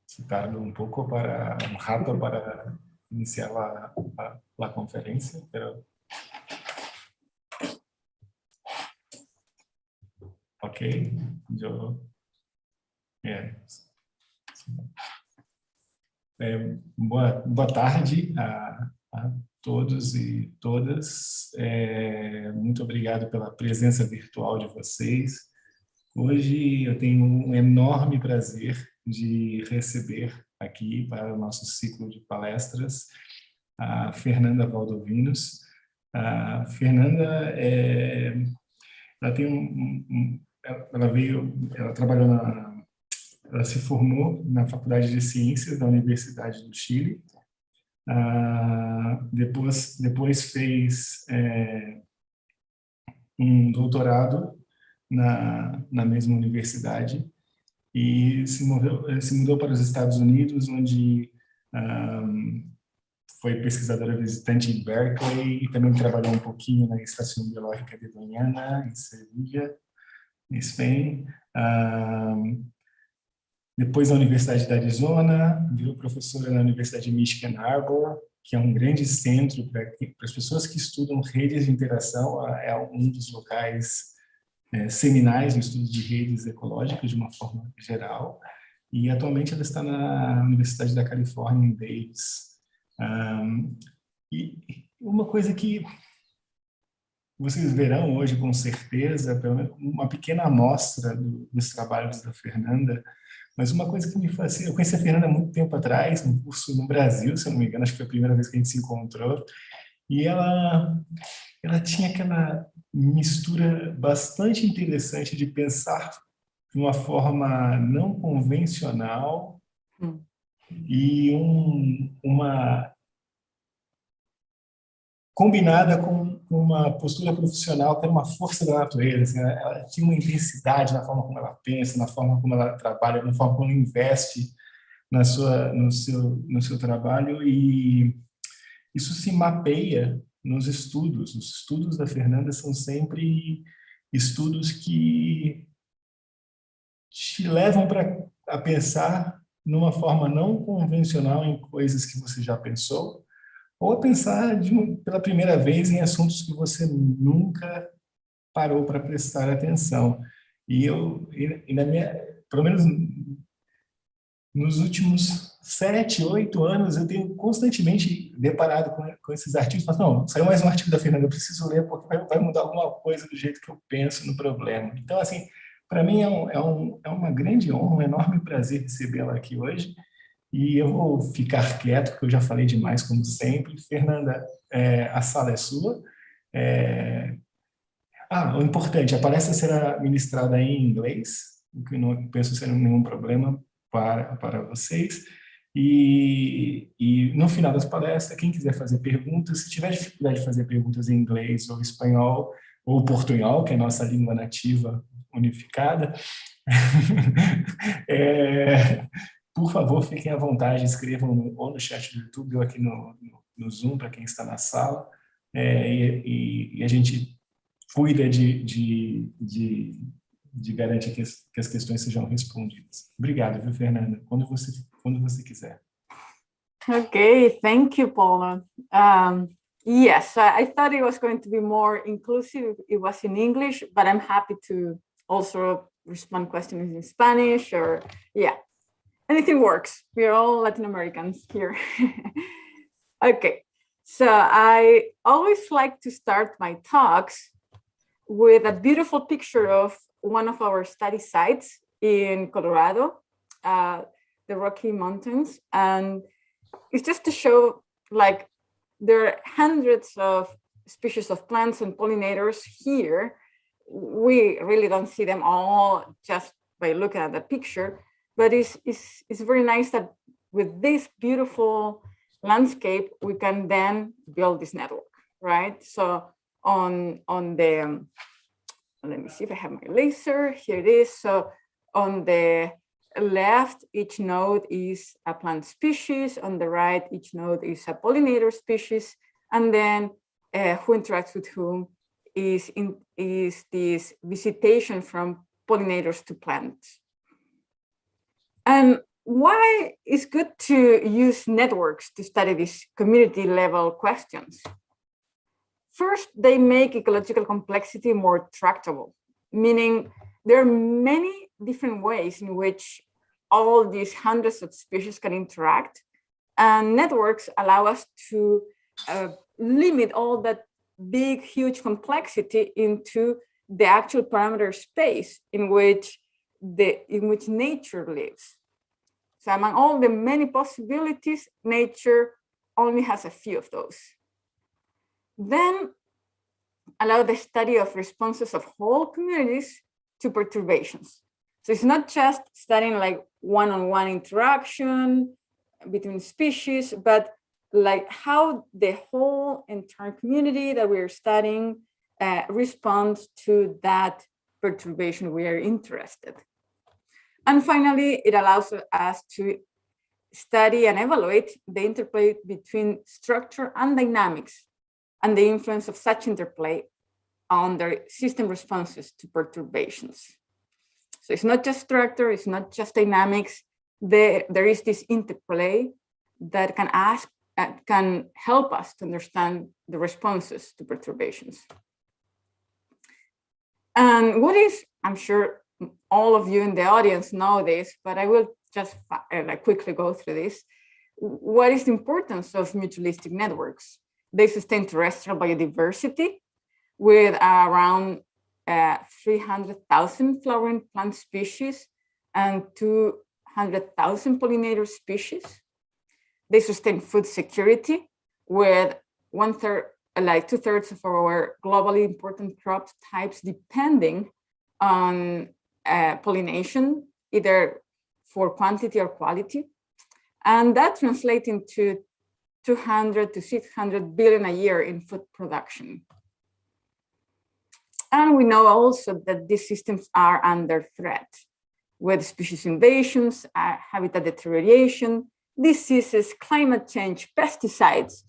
Se tarda un poco para, un rato para iniciar la conferencia, pero... Ok, yo... Boa tarde a todos e todas. Muito obrigado pela presença virtual de vocês. Hoje eu tenho um enorme prazer de receber aqui para o nosso ciclo de palestras a Fernanda Valdovinos. A Fernanda ela tem ela trabalhou ela se formou na Faculdade de Ciências da Universidade do Chile. Depois fez um doutorado na mesma universidade e se mudou para os Estados Unidos, onde foi pesquisadora visitante em Berkeley e também trabalhou um pouquinho na Estação Biológica de Doñana, em Sevilla, em Espanha. Depois na Universidade da Arizona, virou professora na Universidade de Michigan Harbor, que é um grande centro para as pessoas que estudam redes de interação, é um dos locais seminais no estudo de redes ecológicas de uma forma geral, e atualmente ela está na Universidade da Califórnia, em Davis. E uma coisa que vocês verão hoje, com certeza, pelo menos uma pequena amostra dos trabalhos da Fernanda, mas uma coisa que me fascina, eu conheci a Fernanda há muito tempo atrás, num curso no Brasil, se eu não me engano, acho que foi a primeira vez que a gente se encontrou, e ela tinha aquela mistura bastante interessante de pensar de uma forma não convencional e uma combinada com uma postura profissional que era uma força da natureza. Assim, ela tinha uma intensidade na forma como ela pensa, na forma como ela trabalha, na forma como ela investe no seu trabalho, e isso se mapeia nos estudos. Os estudos da Fernanda são sempre estudos que te levam a pensar numa forma não convencional em coisas que você já pensou, ou a pensar pela primeira vez em assuntos que você nunca parou para prestar atenção. Pelo menos nos últimos 7, 8 anos, eu tenho constantemente deparado com esses artigos. Mas não, saiu mais um artigo da Fernanda, eu preciso ler porque vai mudar alguma coisa do jeito que eu penso no problema. Então, assim, para mim é uma grande honra, um enorme prazer recebê-la aqui hoje. E eu vou ficar quieto, porque eu já falei demais, como sempre. Fernanda, a sala é sua. O importante, a palestra será ministrada em inglês, o que não penso ser nenhum problema para vocês. E no final das palestras, quem quiser fazer perguntas, se tiver dificuldade de fazer perguntas em inglês ou espanhol, ou portunhol, que é a nossa língua nativa unificada, por favor, fiquem à vontade, escrevam ou no chat do YouTube ou aqui no Zoom, para quem está na sala, e a gente cuida de garantir que as questões sejam respondidas. Obrigado, viu, Fernanda? Quando você quiser. Okay, thank you, Paulo. Yes, I thought it was going to be more inclusive. It was in English, but I'm happy to also respond questions in Spanish, or anything works. We are all Latin Americans here. Okay, so I always like to start my talks with a beautiful picture of one of our study sites in Colorado, the Rocky Mountains. And it's just to show, like, there are hundreds of species of plants and pollinators here. We really don't see them all just by looking at the picture, but it's very nice that with this beautiful landscape, we can then build this network, right? So on the, let me see if I have my laser, here it is. So on the left, each node is a plant species. On the right, each node is a pollinator species. And then who interacts with whom is this visitation from pollinators to plants. And why it's good to use networks to study these community level questions? First, they make ecological complexity more tractable, meaning there are many different ways in which all these hundreds of species can interact, and networks allow us to limit all that big, huge complexity into the actual parameter space in which nature lives. So among all the many possibilities, nature only has a few of those. Then allow the study of responses of whole communities to perturbations. So it's not just studying like one-on-one interaction between species, but like how the whole entire community that we're studying responds to that perturbation we are interested. And finally, it allows us to study and evaluate the interplay between structure and dynamics and the influence of such interplay on their system responses to perturbations. So it's not just structure, it's not just dynamics. There is this interplay that can help us to understand the responses to perturbations. And what is, I'm sure all of you in the audience know this, but I will just quickly go through this. What is the importance of mutualistic networks? They sustain terrestrial biodiversity with around 300,000 flowering plant species and 200,000 pollinator species. They sustain food security with 2/3 of our globally important crop types depending on pollination, either for quantity or quality. And that translates into 200 to 600 billion a year in food production. And we know also that these systems are under threat with species invasions, habitat deterioration, diseases, climate change, pesticides.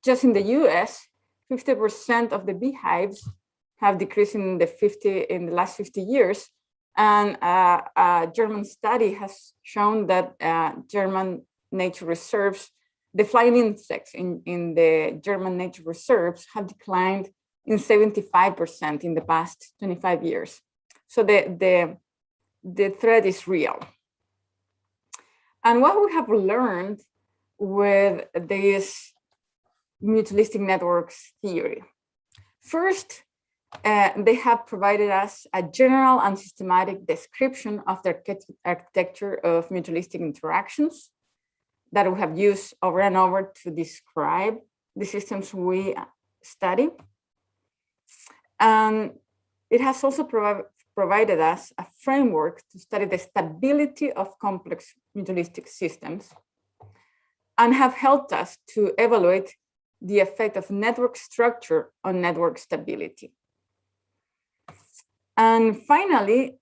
Just in the US, 50% of the beehives have decreased in the last 50 years. And a German study has shown that German nature reserves, the flying insects in the German nature reserves have declined in 75% in the past 25 years. So the threat is real. And what we have learned with this mutualistic networks theory. First, they have provided us a general and systematic description of the architecture of mutualistic interactions that we have used over and over to describe the systems we study. And it has also provided us a framework to study the stability of complex mutualistic systems and have helped us to evaluate the effect of network structure on network stability. And finally,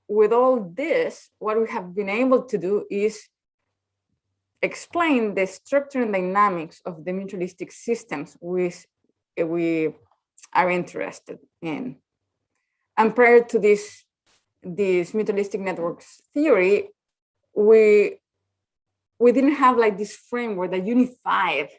with all this, what we have been able to do is explain the structure and dynamics of the mutualistic systems we are interested in. And prior to this mutualistic networks theory, we didn't have like this framework that unified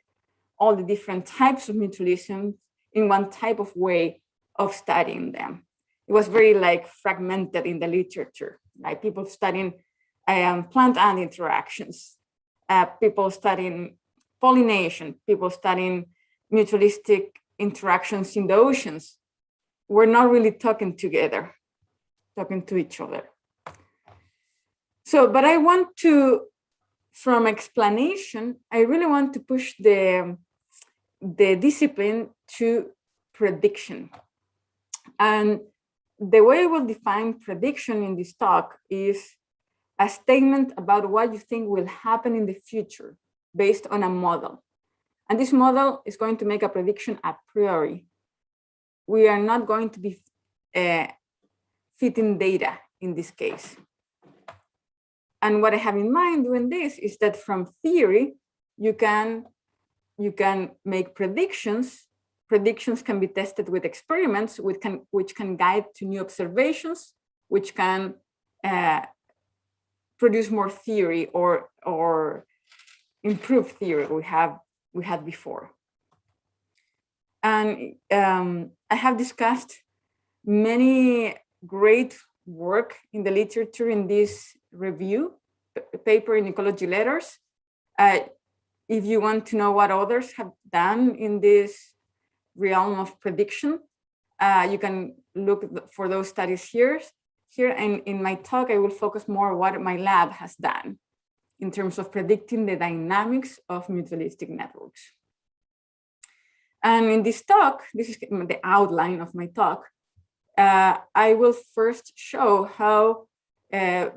all the different types of mutualism in one type of way of studying them. It was very like fragmented in the literature, like people studying plant-ant interactions, people studying pollination, people studying mutualistic interactions in the oceans. We're not really talking together, talking to each other. So, but I want to, from explanation, I really want to push the discipline to prediction. And the way I will define prediction in this talk is a statement about what you think will happen in the future based on a model. And this model is going to make a prediction a priori. We are not going to be fitting data in this case. And what I have in mind doing this is that from theory, you can make predictions predictions can be tested with experiments, which can guide to new observations, which can produce more theory or improve theory we had before. And I have discussed many great work in the literature in this review paper in Ecology Letters. If you want to know what others have done in this realm of prediction, you can look for those studies here. And in my talk, I will focus more on what my lab has done in terms of predicting the dynamics of mutualistic networks. And in this talk, this is the outline of my talk. I will first show how a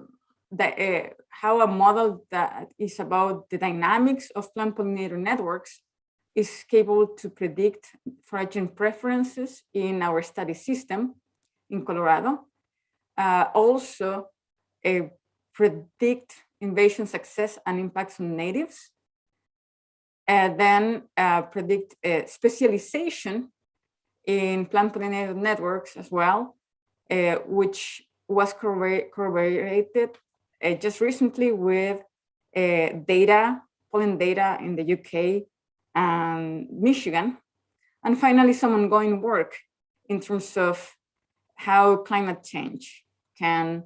model that is about the dynamics of plant pollinator networks is capable to predict foraging preferences in our study system in Colorado. Also, predict invasion success and impacts on natives. Then predict specialization in plant pollinator networks as well, which was corroborated just recently with pollen data in the UK and Michigan. And finally, some ongoing work in terms of how climate change can,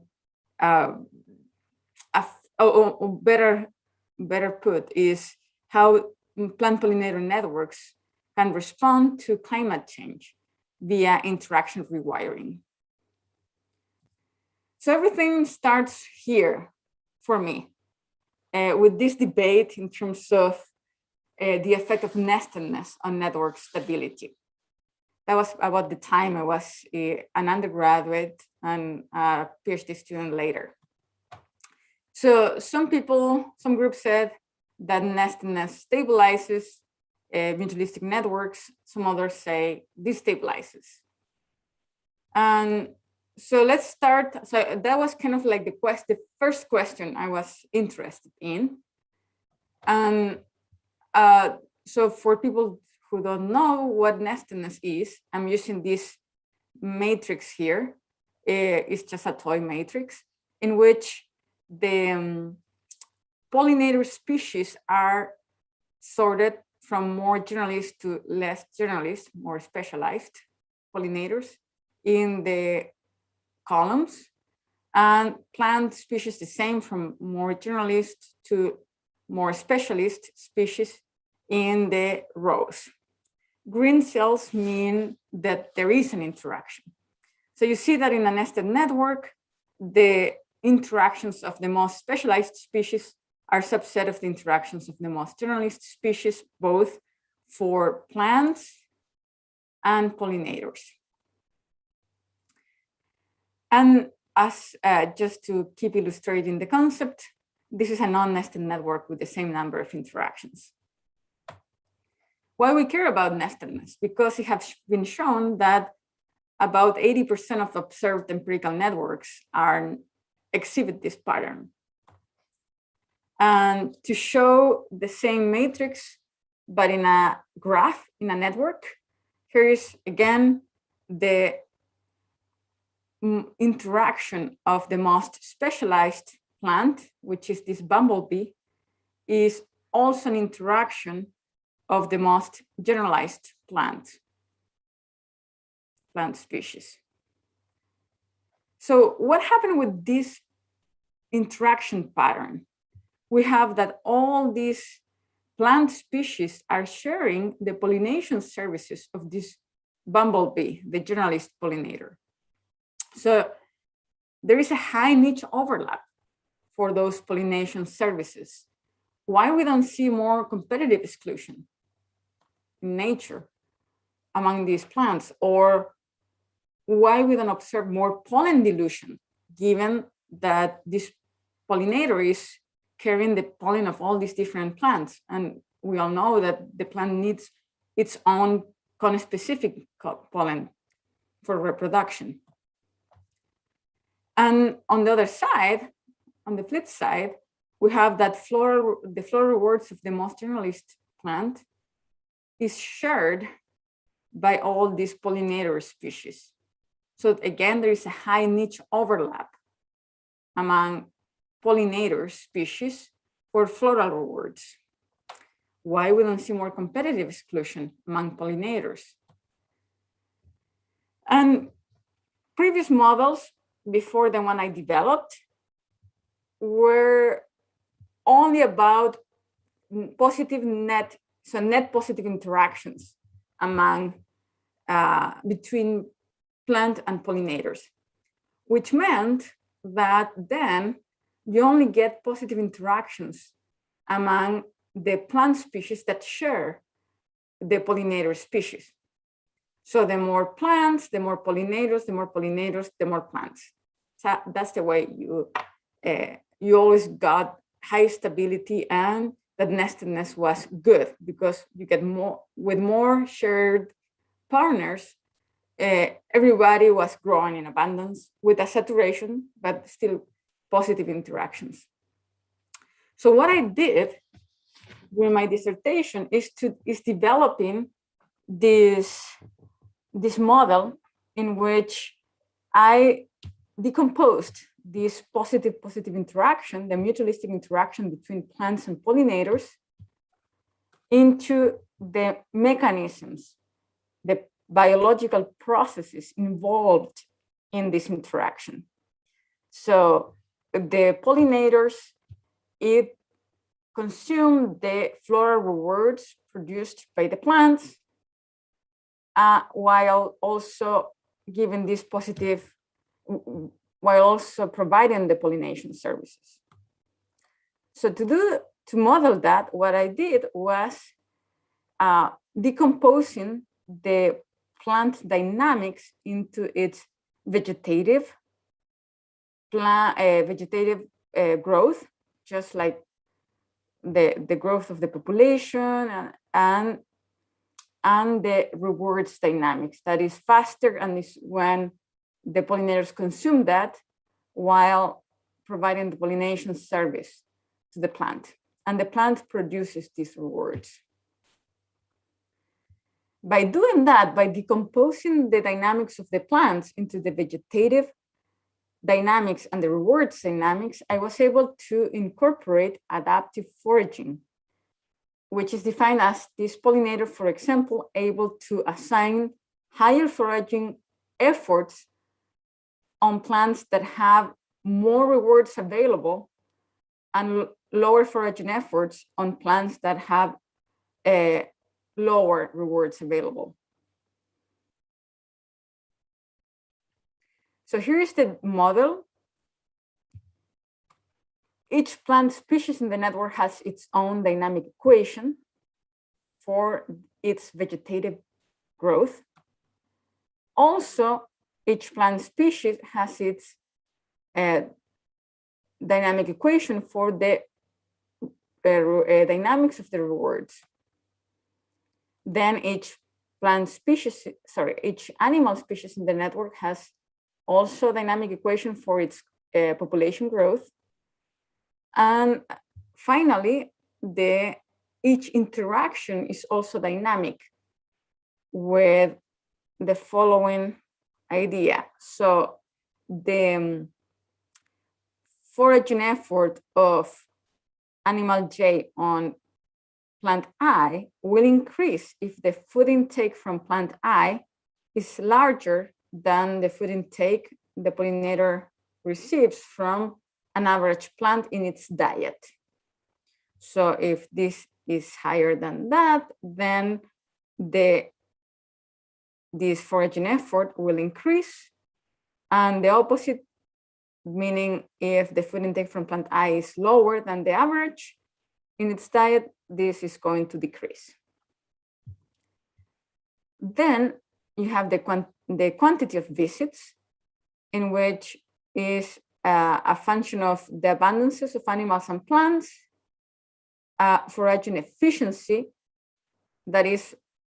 better put, is how plant pollinator networks can respond to climate change via interaction rewiring. So everything starts here for me with this debate in terms of the effect of nestedness on network stability. That was about the time I was an undergraduate and a PhD student later. So some groups said that nestedness stabilizes mutualistic networks. Some others say destabilizes. And so let's start. So that was kind of like the first question I was interested in. And so for people who don't know what nestedness is, I'm using this matrix here. It's just a toy matrix in which the pollinator species are sorted from more generalist to less generalist, more specialized pollinators in the columns, and plant species the same from more generalist to more specialist species in the rows. Green cells mean that there is an interaction. So you see that in a nested network, the interactions of the most specialized species are a subset of the interactions of the most generalist species, both for plants and pollinators. And as just to keep illustrating the concept, this is a non-nested network with the same number of interactions. Why we care about nestedness? Because it has been shown that about 80% of observed empirical networks exhibit this pattern. And to show the same matrix, but in a graph, in a network, here is again the interaction of the most specialized plant, which is this bumblebee, is also an interaction of the most generalized plant species. So what happened with this interaction pattern? We have that all these plant species are sharing the pollination services of this bumblebee, the generalist pollinator. So there is a high niche overlap for those pollination services. Why we don't see more competitive exclusion in nature among these plants, or why we don't observe more pollen dilution, given that this pollinator is carrying the pollen of all these different plants. And we all know that the plant needs its own conspecific pollen for reproduction. And on the other side, on the flip side, we have that the floral rewards of the most generalist plant is shared by all these pollinator species. So again, there is a high niche overlap among pollinator species for floral rewards. Why we don't see more competitive exclusion among pollinators? And previous models before the one I developed were only about positive net positive interactions among between plant and pollinators, which meant that then you only get positive interactions among the plant species that share the pollinator species. So the more plants, the more pollinators, the more pollinators, the more plants. So that's the way you always got high stability, and that nestedness was good because you get more with more shared partners. Everybody was growing in abundance with a saturation, but still positive interactions. So what I did with my dissertation is developing this model in which I decomposed this positive interaction, the mutualistic interaction between plants and pollinators, into the mechanisms, the biological processes involved in this interaction. So the pollinators, it consume the floral rewards produced by the plants, while also giving this positive, while also providing the pollination services. So to model that, what I did was decomposing the plant dynamics into its vegetative growth, just like the growth of the population, and the rewards dynamics. That is faster, and is when the pollinators consume that while providing the pollination service to the plant. And the plant produces these rewards. By doing that, by decomposing the dynamics of the plants into the vegetative dynamics and the rewards dynamics, I was able to incorporate adaptive foraging, which is defined as this pollinator, for example, able to assign higher foraging efforts on plants that have more rewards available and lower foraging efforts on plants that have lower rewards available. So here is the model. Each plant species in the network has its own dynamic equation for its vegetative growth. Also, each plant species has its dynamic equation for the dynamics of the rewards. Then each animal species in the network has also a dynamic equation for its population growth. And finally, each interaction is also dynamic with the following idea. So the foraging effort of animal J on plant I will increase if the food intake from plant I is larger than the food intake the pollinator receives from an average plant in its diet. So if this is higher than that, then this foraging effort will increase, and the opposite, meaning if the food intake from plant I is lower than the average in its diet, this is going to decrease. Then you have the quantity of visits, in which is a function of the abundances of animals and plants, foraging efficiency, that is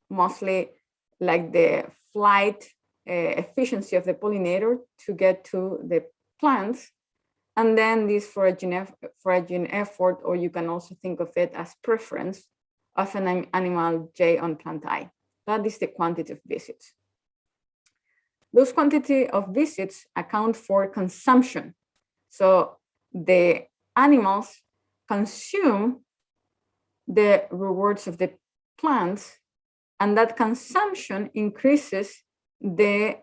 mostly like the flight efficiency of the pollinator to get to the plants, and then this foraging effort, or you can also think of it as preference of an animal J on plant I. That is the quantity of visits. Those quantity of visits account for consumption. So the animals consume the rewards of the plants, and that consumption increases the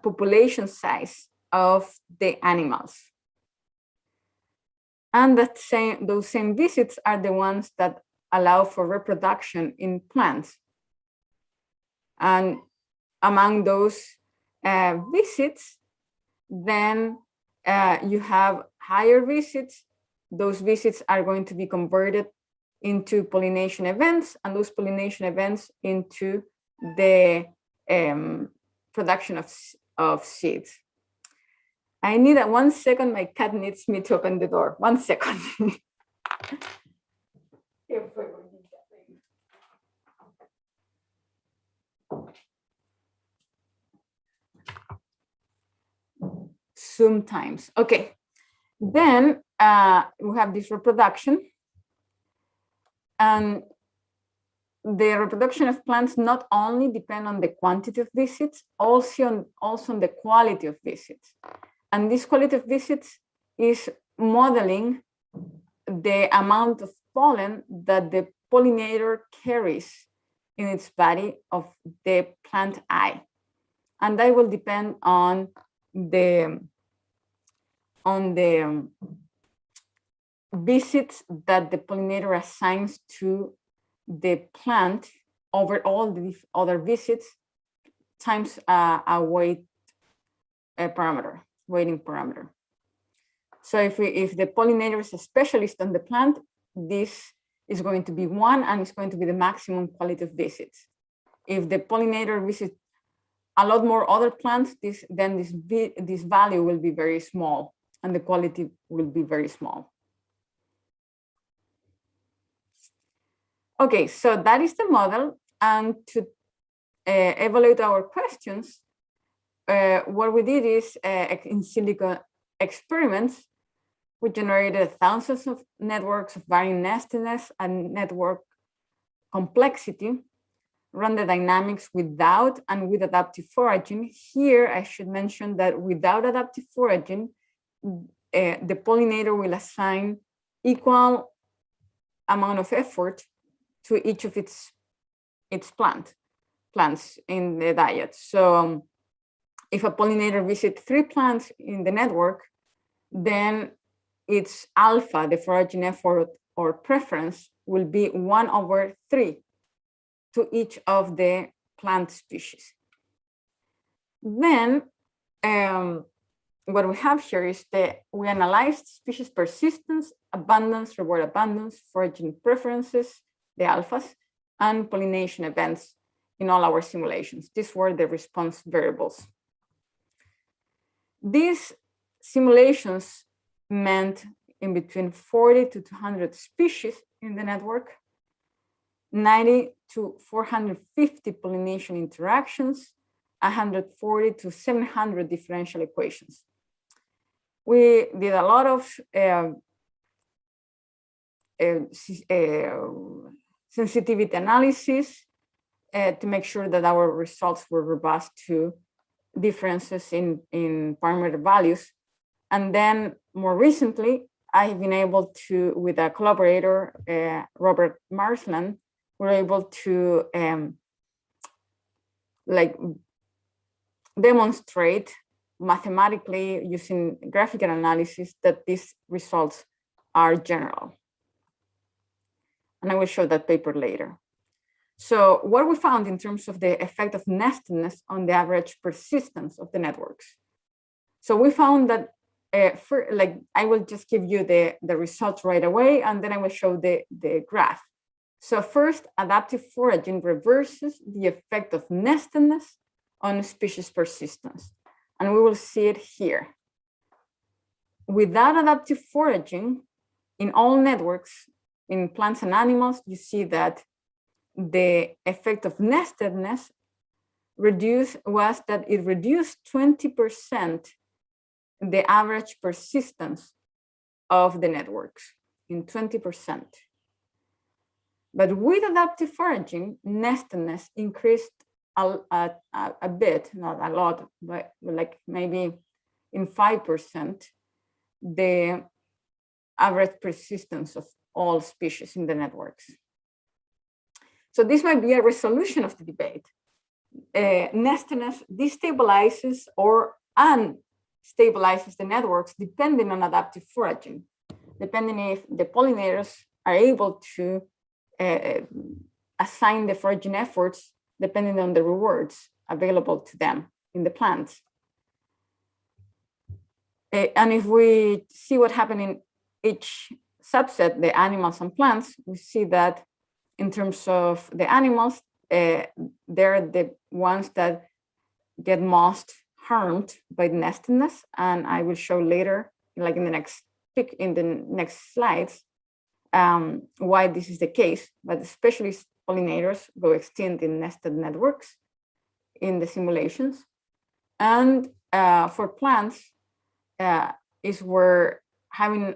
population size of the animals. And those same visits are the ones that allow for reproduction in plants. And among those visits, then you have higher visits. Those visits are going to be converted into pollination events, and those pollination events into the production of seeds. I need 1 second. My cat needs me to open the door. 1 second. Sometimes. Okay. Then we have this reproduction. And the reproduction of plants not only depend on the quantity of visits, also on the quality of visits. And this quality of visits is modeling the amount of pollen that the pollinator carries in its body of the plant eye. And that will depend on the visits that the pollinator assigns to the plant over all the other visits times a weighting parameter. So if the pollinator is a specialist on the plant, this is going to be 1, and it's going to be the maximum quality of visits. If the pollinator visits a lot more other plants, then this value will be very small, and the quality will be very small. Okay, so that is the model. And to evaluate our questions, what we did is in silico experiments, we generated thousands of networks of varying nestedness and network complexity, run the dynamics without and with adaptive foraging. Here, I should mention that without adaptive foraging, the pollinator will assign equal amount of effort to each of its plants in the diet. So if a pollinator visits 3 plants in the network, then its alpha, the foraging effort or preference, will be 1/3 to each of the plant species. Then what we have here is that we analyzed species persistence, abundance, reward abundance, foraging preferences, the alphas, and pollination events in all our simulations. These were the response variables. These simulations meant in between 40 to 200 species in the network, 90 to 450 pollination interactions, 140 to 700 differential equations. We did a lot of sensitivity analysis to make sure that our results were robust to differences in parameter values. And then more recently, I've been able to, with a collaborator, Robert Marsland, we're able to demonstrate mathematically using graphical analysis that these results are general. And I will show that paper later. So what we found in terms of the effect of nestedness on the average persistence of the networks. So we found that, I will just give you the results right away, and then I will show the graph. So first, adaptive foraging reverses the effect of nestedness on species persistence. And we will see it here. Without adaptive foraging, in all networks, in plants and animals, you see that the effect of nestedness was that it reduced 20% the average persistence of the networks in 20%. But with adaptive foraging, nestedness increased a bit, not a lot, but like maybe in 5%, the average persistence of all species in the networks. So this might be a resolution of the debate. Nestedness destabilizes or unstabilizes the networks depending on adaptive foraging, depending if the pollinators are able to assign the foraging efforts depending on the rewards available to them in the plants. And if we see what happened in each subset, the animals and plants, we see that in terms of the animals, they're the ones that get most harmed by nestedness, and I will show later, like in the next slides, why this is the case. But especially pollinators go extinct in nested networks in the simulations, and for plants, is where having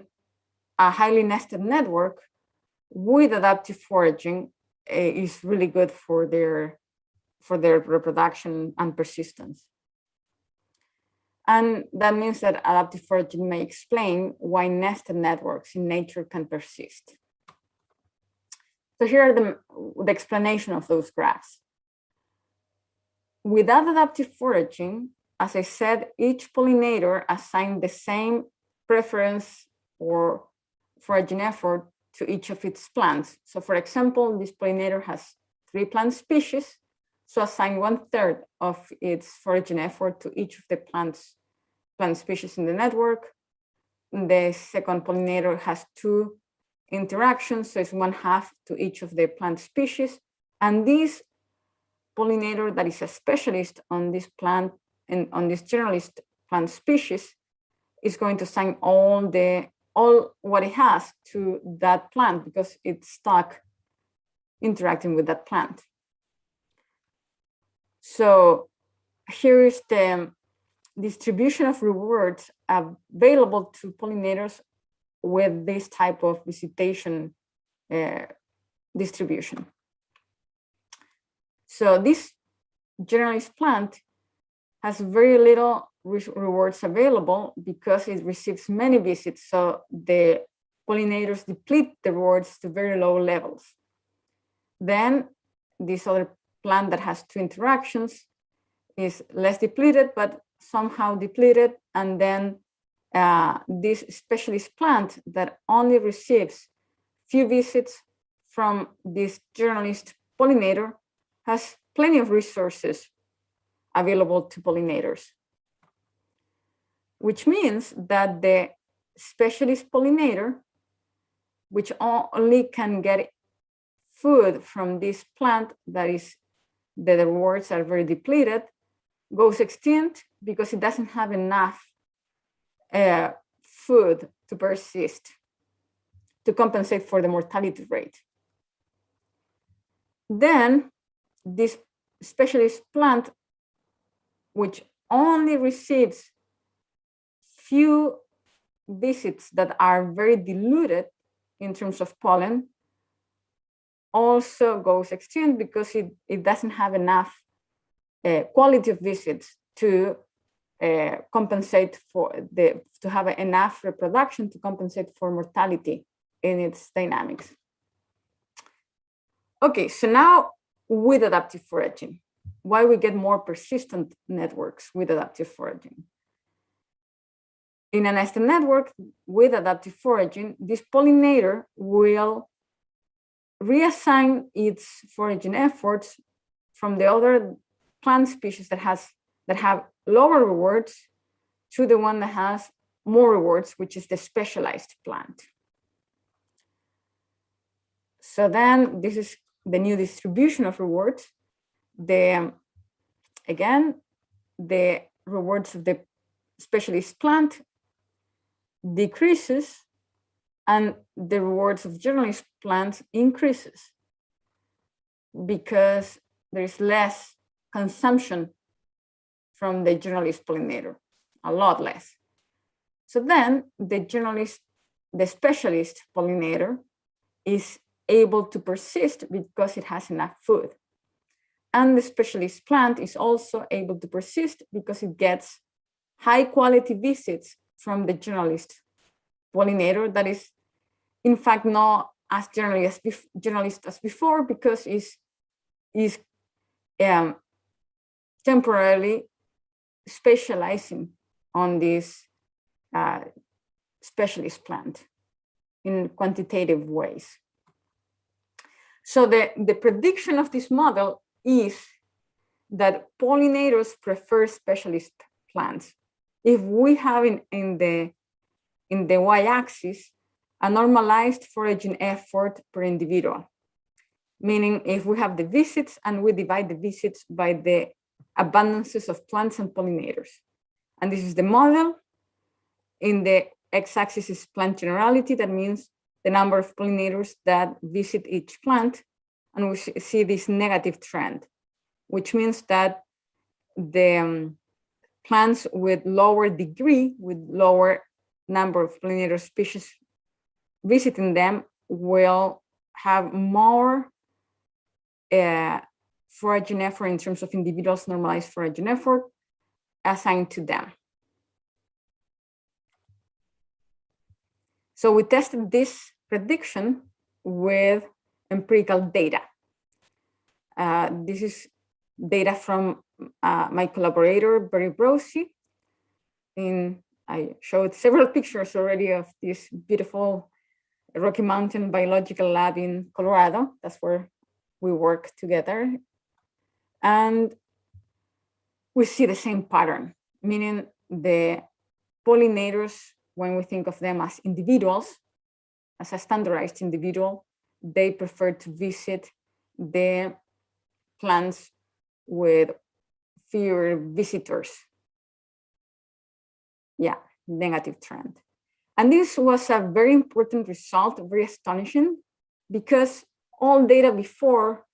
a highly nested network with adaptive foraging is really good for their reproduction and persistence. And that means that adaptive foraging may explain why nested networks in nature can persist. So here are the explanation of those graphs. Without adaptive foraging, as I said, each pollinator assigned the same preference or foraging effort to each of its plants. So for example, this pollinator has 3 plant species, so assign 1/3 of its foraging effort to each of the plant species in the network. The second pollinator has 2 interactions, so it's 1/2 to each of the plant species. And this pollinator that is a specialist on this plant and on this generalist plant species is going to assign all what it has to that plant because it's stuck interacting with that plant. So here is the distribution of rewards available to pollinators with this type of visitation distribution. So this generalist plant has very little rewards available because it receives many visits. So the pollinators deplete the rewards to very low levels. Then this other plant that has 2 interactions is less depleted, but somehow depleted. And then this specialist plant that only receives few visits from this generalist pollinator has plenty of resources available to pollinators, which means that the specialist pollinator, which only can get food from this plant that is the rewards are very depleted, goes extinct because it doesn't have enough food to persist to compensate for the mortality rate. Then this specialist plant, which only receives few visits that are very diluted in terms of pollen, also goes extinct because it doesn't have enough quality of visits to compensate for to have enough reproduction to compensate for mortality in its dynamics. Okay, so now with adaptive foraging, why we get more persistent networks with adaptive foraging. In a nested network with adaptive foraging, this pollinator will reassign its foraging efforts from the other plant species that have lower rewards to the one that has more rewards, which is the specialized plant. So then this is the new distribution of rewards. Again, the rewards of the specialist plant decreases and the rewards of generalist plants increases because there is less consumption from the generalist pollinator, a lot less. So then the specialist pollinator is able to persist because it has enough food. And the specialist plant is also able to persist because it gets high quality visits from the generalist pollinator that is, in fact, not as generalist as before, because is temporarily specializing on this specialist plant in quantitative ways. So the prediction of this model is that pollinators prefer specialist plants. If we have in the y-axis a normalized foraging effort per individual, meaning if we have the visits and we divide the visits by the abundances of plants and pollinators. And this is the model. In the x-axis is plant generality. That means the number of pollinators that visit each plant. And we see this negative trend, which means that the plants with lower degree, with lower number of pollinator species visiting them, will have more foraging effort in terms of individuals normalized foraging effort assigned to them. So we tested this prediction with empirical data. This is data from my collaborator, Barry Brosey. I showed several pictures already of this beautiful Rocky Mountain Biological Lab in Colorado. That's where we work together. And we see the same pattern, meaning the pollinators, when we think of them as individuals, as a standardized individual, they prefer to visit the plants with fewer visitors. Yeah, negative trend. And this was a very important result, very astonishing, because all data before,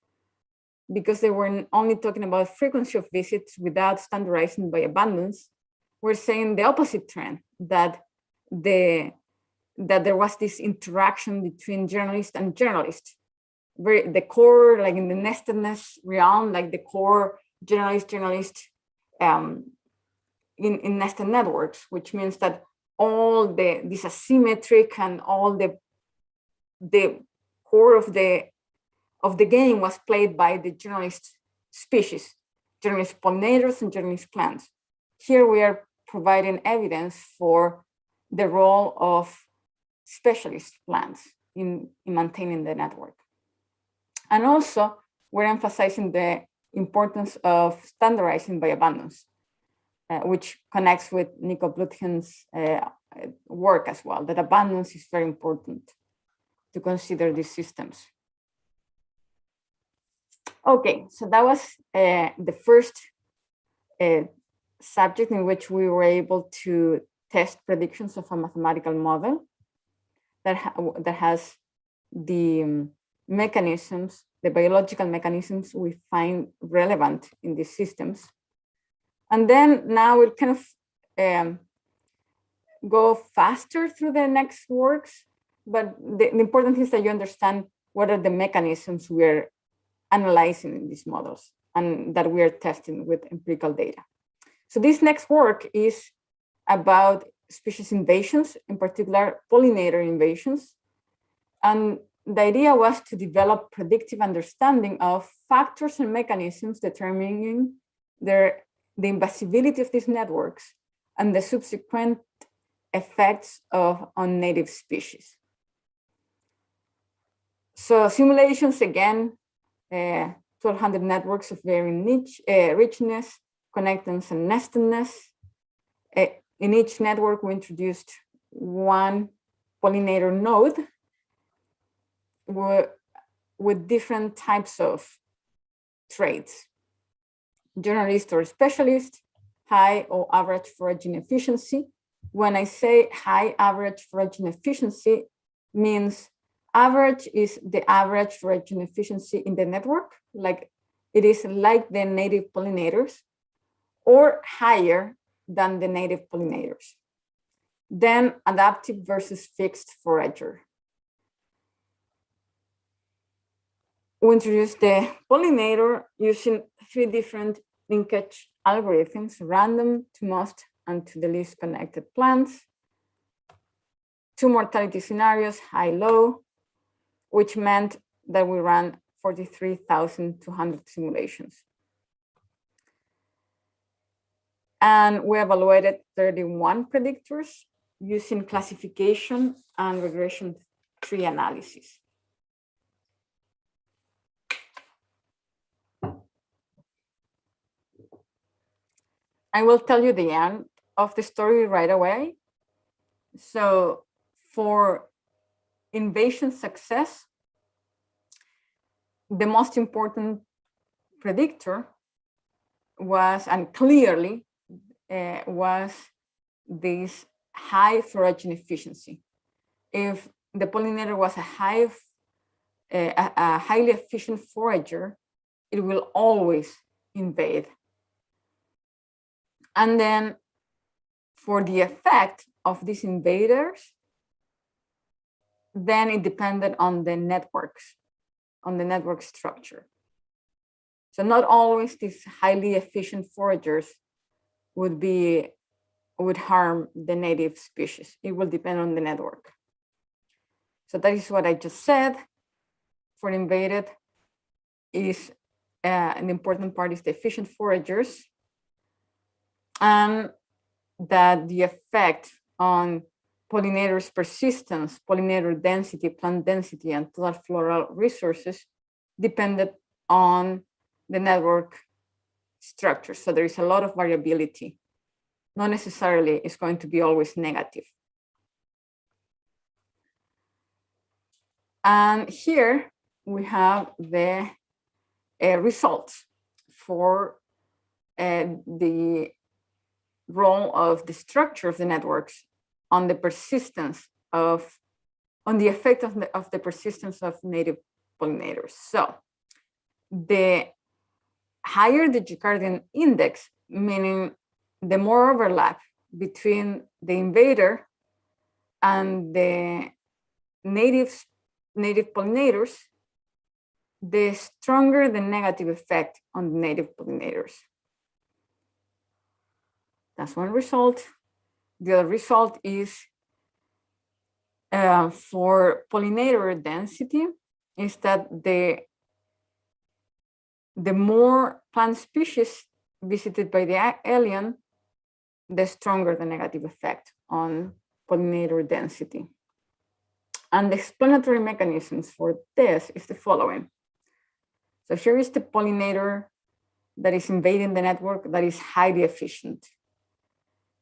because they were only talking about frequency of visits without standardizing by abundance, were saying the opposite trend, that there was this interaction between journalist and journalist. The core, like in the Nestedness realm, like the core journalist in nested networks, which means that all this asymmetric and all the core of the game was played by the journalist species, journalist pollinators and journalist plants. Here we are providing evidence for the role of specialist plants in maintaining the network. And also, we're emphasizing the importance of standardizing by abundance, which connects with Nico Bluthen's work as well, that abundance is very important to consider these systems. Okay, so that was the first subject in which we were able to test predictions of a mathematical model that has the mechanisms, the biological mechanisms we find relevant in these systems. And then now we'll kind of go faster through the next works, but the important thing is that you understand what are the mechanisms we're analyzing in these models and that we are testing with empirical data. So this next work is about species invasions, in particular pollinator invasions. And the idea was to develop predictive understanding of factors and mechanisms determining the invasibility of these networks and the subsequent effects on native species. So simulations, again, 1,200 networks of varying richness, connectance and nestedness. In each network, we introduced one pollinator node with different types of traits: generalist or specialist, high or average foraging efficiency. When I say high average foraging efficiency, means average is the average foraging efficiency in the network, like it is like the native pollinators, or higher than the native pollinators. Then adaptive versus fixed forager. we introduced the pollinator using 3 different linkage algorithms: random, to most, and to the least connected plants. 2 mortality scenarios, high, low, which meant that we ran 43,200 simulations. And we evaluated 31 predictors using classification and regression tree analysis. I will tell you the end of the story right away. So for invasion success, the most important predictor was, and clearly was, this high foraging efficiency. If the pollinator was a highly efficient forager, it will always invade. And then for the effect of these invaders, then it depended on the networks, on the network structure. So not always these highly efficient foragers would harm the native species. It will depend on the network. So that is what I just said. For invaded, is an important part is the efficient foragers, and that the effect on pollinators' persistence, pollinator density, plant density, and total floral resources depended on the network structure. So there is a lot of variability. Not necessarily it's going to be always negative. And here we have the results for the role of the structure of the networks on the persistence of, on the effect of the persistence of native pollinators. So the higher the Gicardian index, meaning the more overlap between the invader and the native pollinators, the stronger the negative effect on the native pollinators. That's one result. The other result is for pollinator density, is that the more plant species visited by the alien, the stronger the negative effect on pollinator density. And the explanatory mechanisms for this is the following. So here is the pollinator that is invading the network that is highly efficient.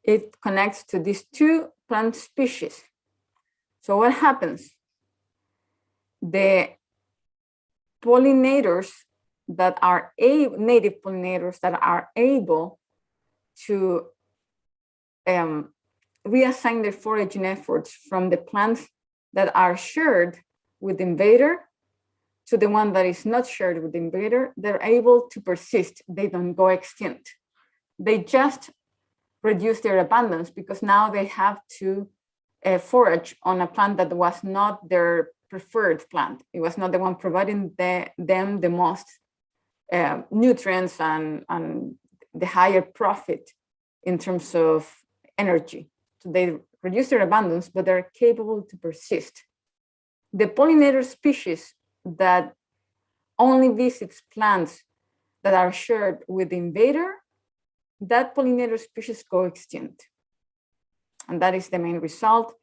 It connects to these 2 plant species. So what happens? The pollinators that are native pollinators that are able to reassign their foraging efforts from the plants that are shared with the invader to the one that is not shared with the invader, they're able to persist. They don't go extinct. They just reduce their abundance because now they have to forage on a plant that was not their preferred plant. It was not the one providing them the most nutrients and the higher profit in terms of energy. So they reduce their abundance, but they're capable to persist. The pollinator species that only visits plants that are shared with the invader, that pollinator species go extinct. And that is the main result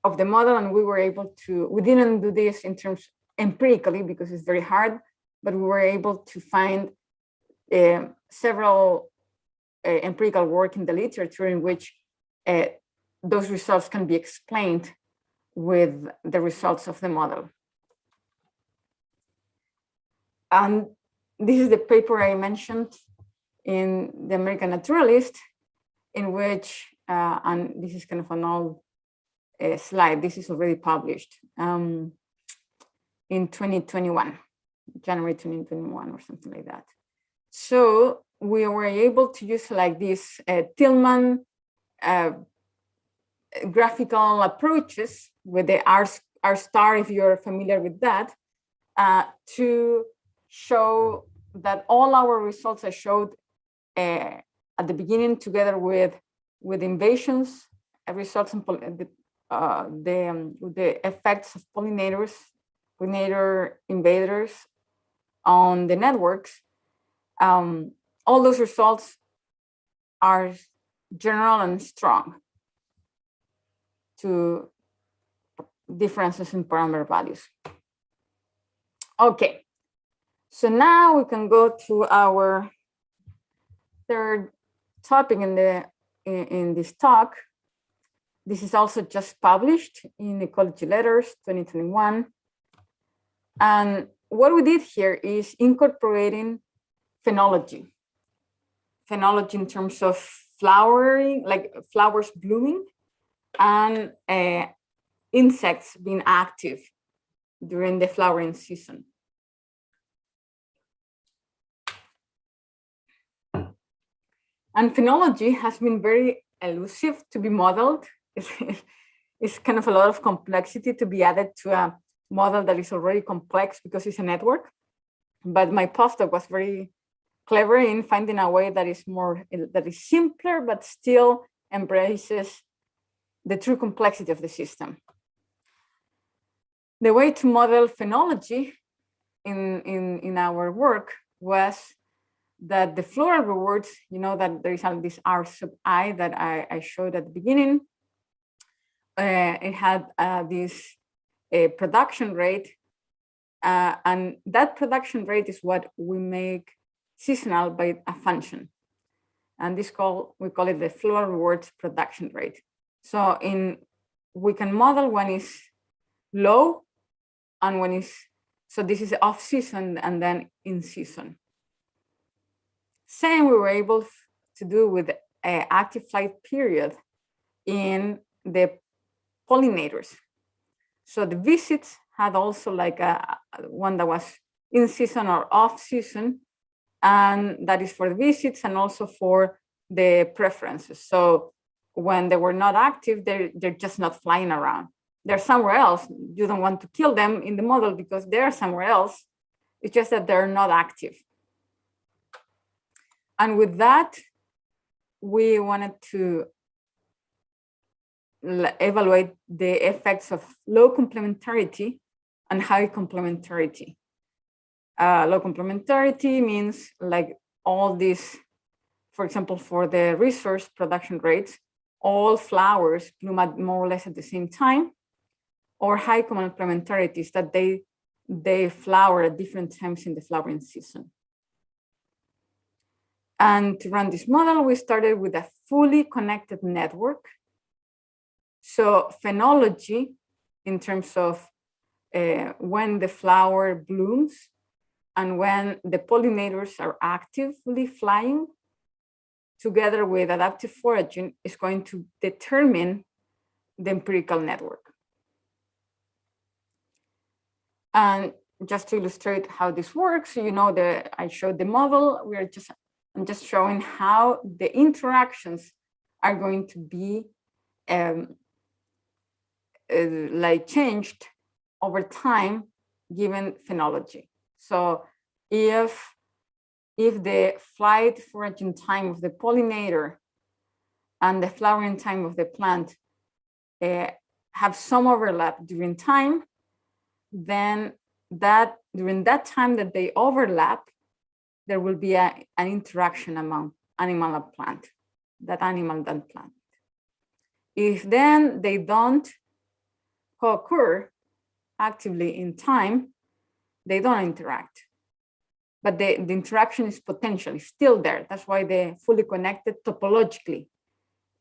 of the model, and we were able to, we didn't do this in terms empirically because it's very hard, but we were able to find several empirical work in the literature in which those results can be explained with the results of the model. And this is the paper I mentioned in the American Naturalist, in which, and this is kind of an old slide, this is already published in 2021, January 2021 or something like that. So we were able to use like this Tillman graphical approaches with the R star, if you're familiar with that, to show that all our results I showed at the beginning, together with invasions, results in the effects of pollinator invaders on the networks, all those results are general and strong to differences in parameter values. Okay, so now we can go to our third topic in this talk. This is also just published in Ecology Letters 2021. And what we did here is incorporating phenology. Phenology in terms of flowering, like flowers blooming, and insects being active during the flowering season. And phenology has been very elusive to be modeled. It's kind of a lot of complexity to be added to a model that is already complex because it's a network. But my postdoc was very clever in finding a way that is simpler, but still embraces the true complexity of the system. The way to model phenology in our work was that the floral rewards, you know that there is this R sub I that I showed at the beginning. It had this production rate, and that production rate is what we make seasonal by a function. And we call it the floral rewards production rate. So we can model when it's low and when it's, so this is off season and then in season. Same we were able to do with an active flight period in the pollinators. So the visits had also like one that was in season or off season, and that is for the visits and also for the preferences. So when they were not active, they're just not flying around. They're somewhere else. You don't want to kill them in the model because they're somewhere else. It's just that they're not active. And with that, we wanted to evaluate the effects of low complementarity and high complementarity. Low complementarity means like all these, for example, for the resource production rates, all flowers bloom at more or less at the same time, or high complementarity is that they flower at different times in the flowering season. And to run this model, we started with a fully connected network. So phenology, in terms of when the flower blooms and when the pollinators are actively flying, together with adaptive foraging, is going to determine the empirical network. And just to illustrate how this works, you know, I showed the model. I'm just showing how the interactions are going to be like changed over time given phenology. So if the flight foraging time of the pollinator and the flowering time of the plant have some overlap during time, then during that time that they overlap, there will be an interaction among animal and plant, that animal and plant. If then they don't co-occur actively in time, they don't interact. But the interaction is potentially still there. That's why they're fully connected topologically.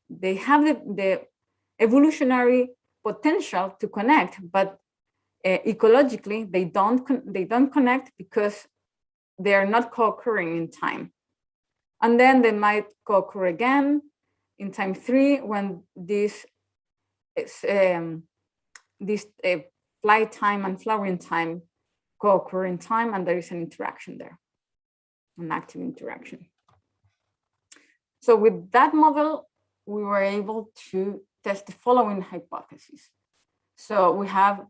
They have the evolutionary potential to connect, but ecologically they don't connect because they are not co-occurring in time. And then they might co-occur again in time 3 when this flight time and flowering time co-occur in time, and there is an interaction there, an active interaction. So with that model, we were able to test the following hypotheses. So we have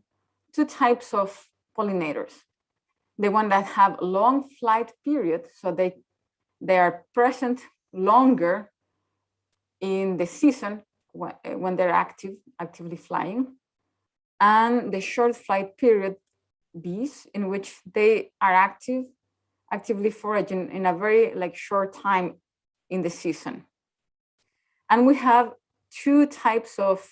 2 types of pollinators. the ones that have long flight period, so they are present longer in the season when they're actively flying, and the short flight period bees, in which they are actively foraging in a very short time in the season. And we have two types of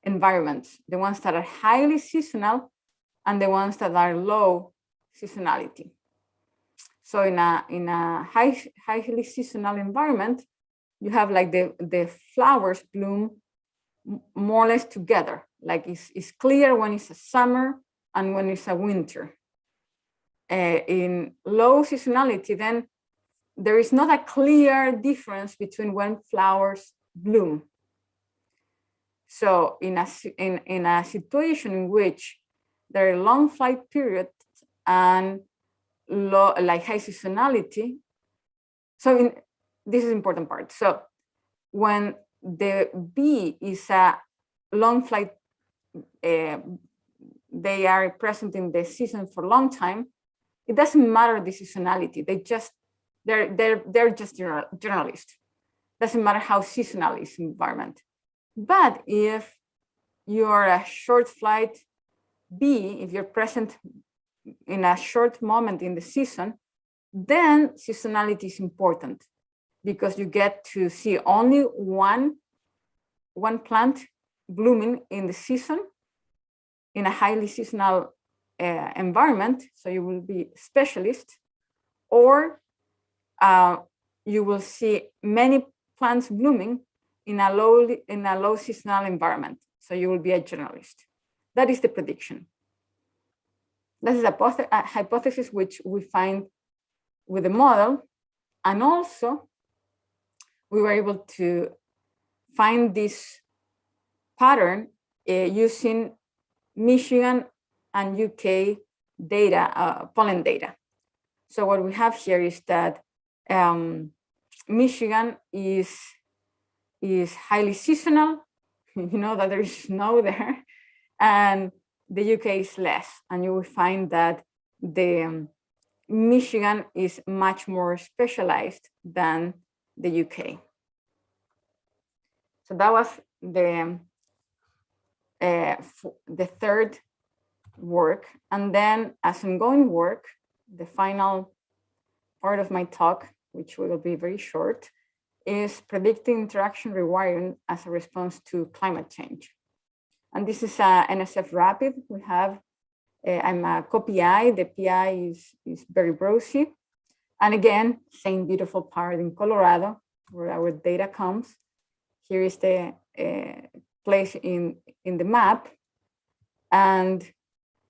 environments, the ones that are highly seasonal and the ones that are low seasonality. So in a highly seasonal environment, you have the flowers bloom more or less together. It's clear when it's a summer and when it's a winter. In low seasonality, then there is not a clear difference between when flowers bloom. So in a situation in which there are long flight periods and low, high seasonality, so this is important part. So when the bee is a long flight, they are present in the season for a long time, it doesn't matter the seasonality. They're just generalists. Doesn't matter how seasonal is the environment. But if you're a short flight bee, if you're present in a short moment in the season, then seasonality is important, because you get to see only one plant blooming in the season in a highly seasonal environment. So you will be specialist, or you will see many plants blooming in a low seasonal environment. So you will be a generalist. That is the prediction. That is a hypothesis which we find with the model. And also, we were able to find this pattern using Michigan and UK data, pollen data. So what we have here is that Michigan is highly seasonal. You know that there is snow there, and the UK is less. And you will find that the Michigan is much more specialized than the UK. So that was the third work. And then as ongoing work, the final part of my talk, which will be very short, is predicting interaction rewiring as a response to climate change. And this is a NSF Rapid. We have, I'm a co-PI. The PI is Barry Brosey. And again, same beautiful part in Colorado, where our data comes. Here is the place in the map. And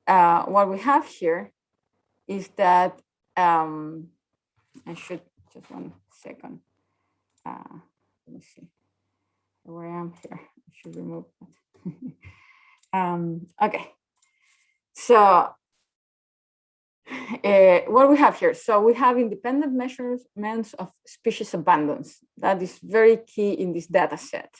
what we have here is that, I should, just 1 second. Let me see where I am here. I should remove that. Okay. So what we have here. So we have independent measurements of species abundance. That is very key in this data set.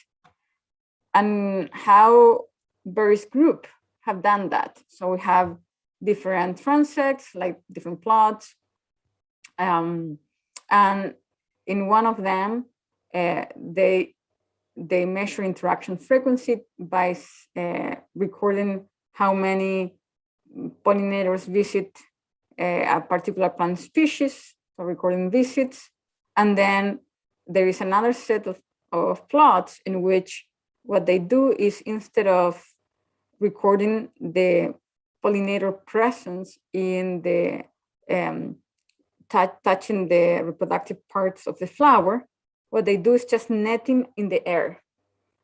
And how Barry's group have done that. So we have different transects, like different plots. And in one of them, they measure interaction frequency by recording how many pollinators visit a particular plant species, so recording visits. And then there is another set of plots in which what they do is, instead of recording the pollinator presence in the touching the reproductive parts of the flower, what they do is just netting in the air.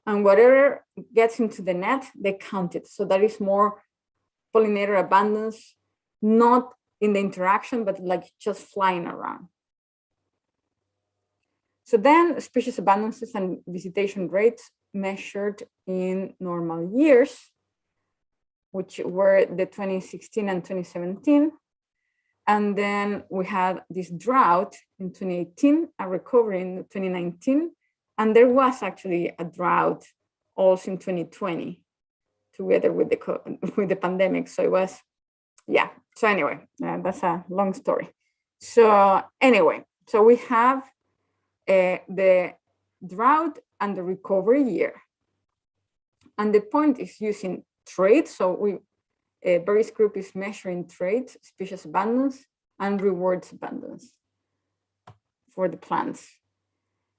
And whatever gets into the net, they count it. So that is more pollinator abundance, not in the interaction, but like just flying around. So then species abundances and visitation rates measured in normal years, which were the 2016 and 2017. And then we had this drought in 2018, a recovery in 2019. And there was actually a drought also in 2020, together with the pandemic. So it was, yeah. So anyway, that's a long story. So anyway, so we have the drought and the recovery year. And the point is using traits. So various group is measuring traits, species abundance, and rewards abundance for the plants.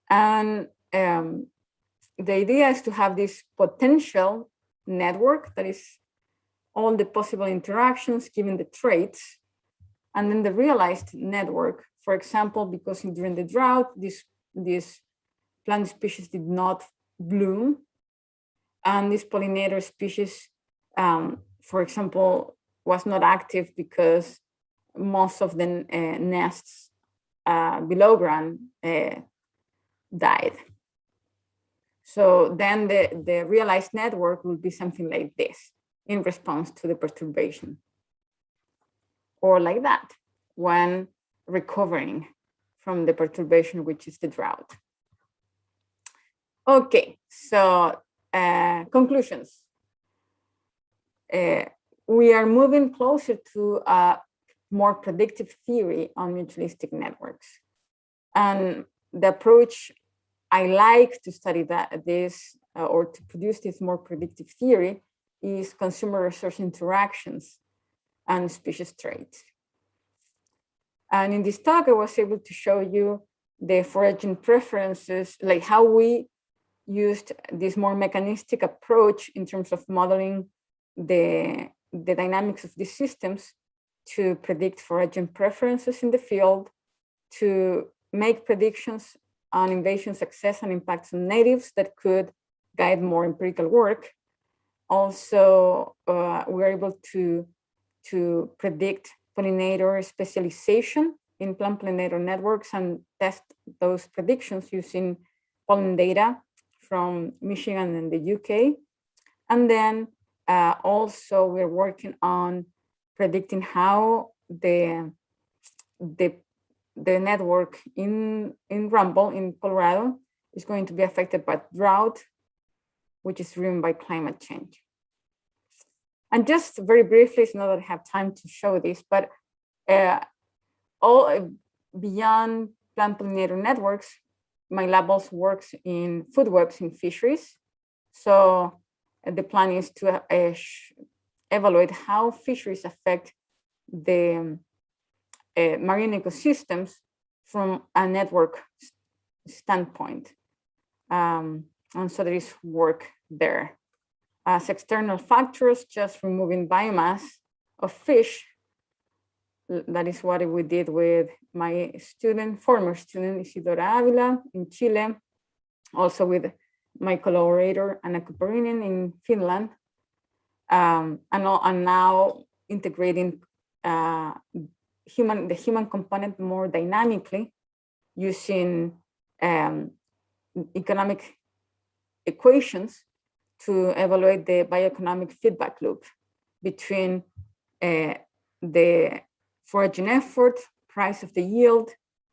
And the idea is to have this potential network that is all the possible interactions given the traits, and then the realized network, for example, because during the drought, this plant species did not bloom, and this pollinator species, for example, was not active because most of the nests below ground died. So then the realized network will be something like this in response to the perturbation, or like that when recovering from the perturbation, which is the drought. Okay, so conclusions. We are moving closer to a more predictive theory on mutualistic networks. And the approach I like to study or to produce this more predictive theory is consumer resource interactions and species traits. And in this talk, I was able to show you the foraging preferences, like how we used this more mechanistic approach in terms of modeling the dynamics of these systems to predict foraging preferences in the field, to make predictions on invasion success and impacts on natives that could guide more empirical work. Also, we're able to predict pollinator specialization in plant pollinator networks and test those predictions using pollen data from Michigan and the UK. And then also we're working on predicting how the network in Rumble in Colorado is going to be affected by drought, which is driven by climate change. And just very briefly, it's not that I have time to show this, but all beyond plant pollinator networks, my lab also works in food webs in fisheries. So the plan is to evaluate how fisheries affect the marine ecosystems from a network standpoint. And so there is work there. As external factors, just removing biomass of fish. That is what we did with my former student, Isidora Avila in Chile, also with my collaborator, Anna Kuparinen in Finland, and now integrating the human component more dynamically using economic equations to evaluate the bioeconomic feedback loop between the foraging effort, price of the yield,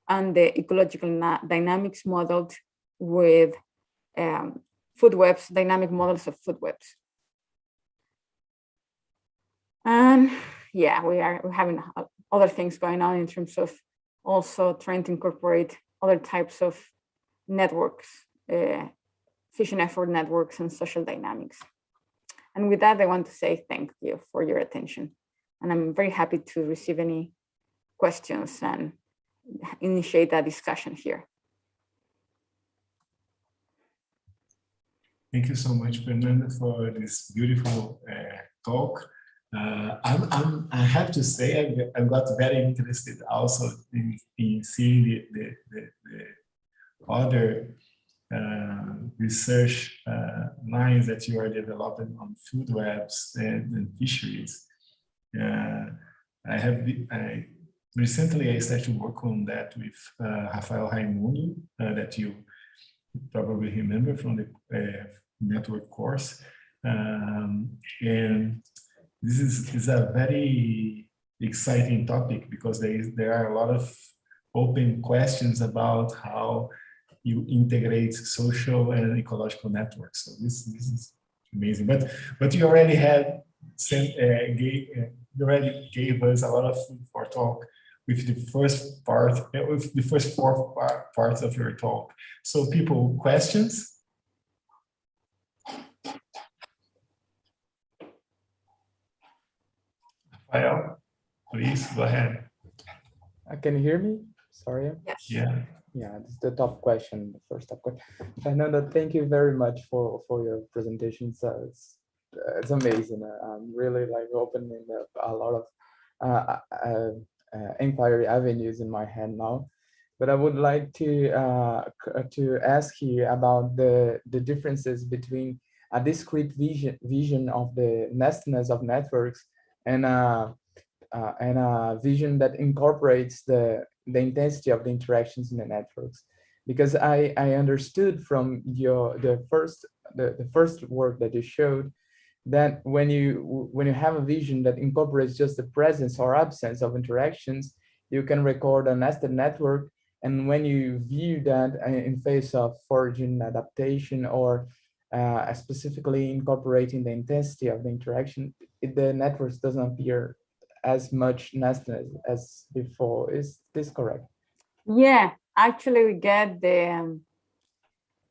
and the ecological dynamics modeled with food webs, dynamic models of food webs. And yeah, we're having other things going on in terms of also trying to incorporate other types of networks, fishing effort networks and social dynamics. And with that, I want to say thank you for your attention. And I'm very happy to receive any questions and initiate a discussion here. Thank you so much, Fernanda, for this beautiful talk. I have to say, I got very interested also in seeing the other research lines that you are developing on food webs and fisheries. Recently I started to work on that with Rafael Raimundo, that you probably remember from the network course. And this is a very exciting topic because there are a lot of open questions about how you integrate social and ecological networks. So this is amazing. But you already had you already gave us a lot of food for talk with the first part, with the first four parts of your talk. So people, questions? Rafael, please go ahead. Can you hear me? Sorry. Yes. Yeah. Yeah, this is the top question, the first top question. Fernanda, thank you very much for your presentation. So it's amazing. I'm really like opening up a lot of inquiry avenues in my hand now. But I would like to ask you about the differences between a discrete vision of the nestedness of networks and a vision that incorporates the intensity of the interactions in the networks. Because I understood from the first work that you showed that when you have a vision that incorporates just the presence or absence of interactions, you can record a nested network. And when you view that in face of foraging adaptation or specifically incorporating the intensity of the interaction, the networks doesn't appear as much nested as before. Is this correct? Yeah, actually we get the,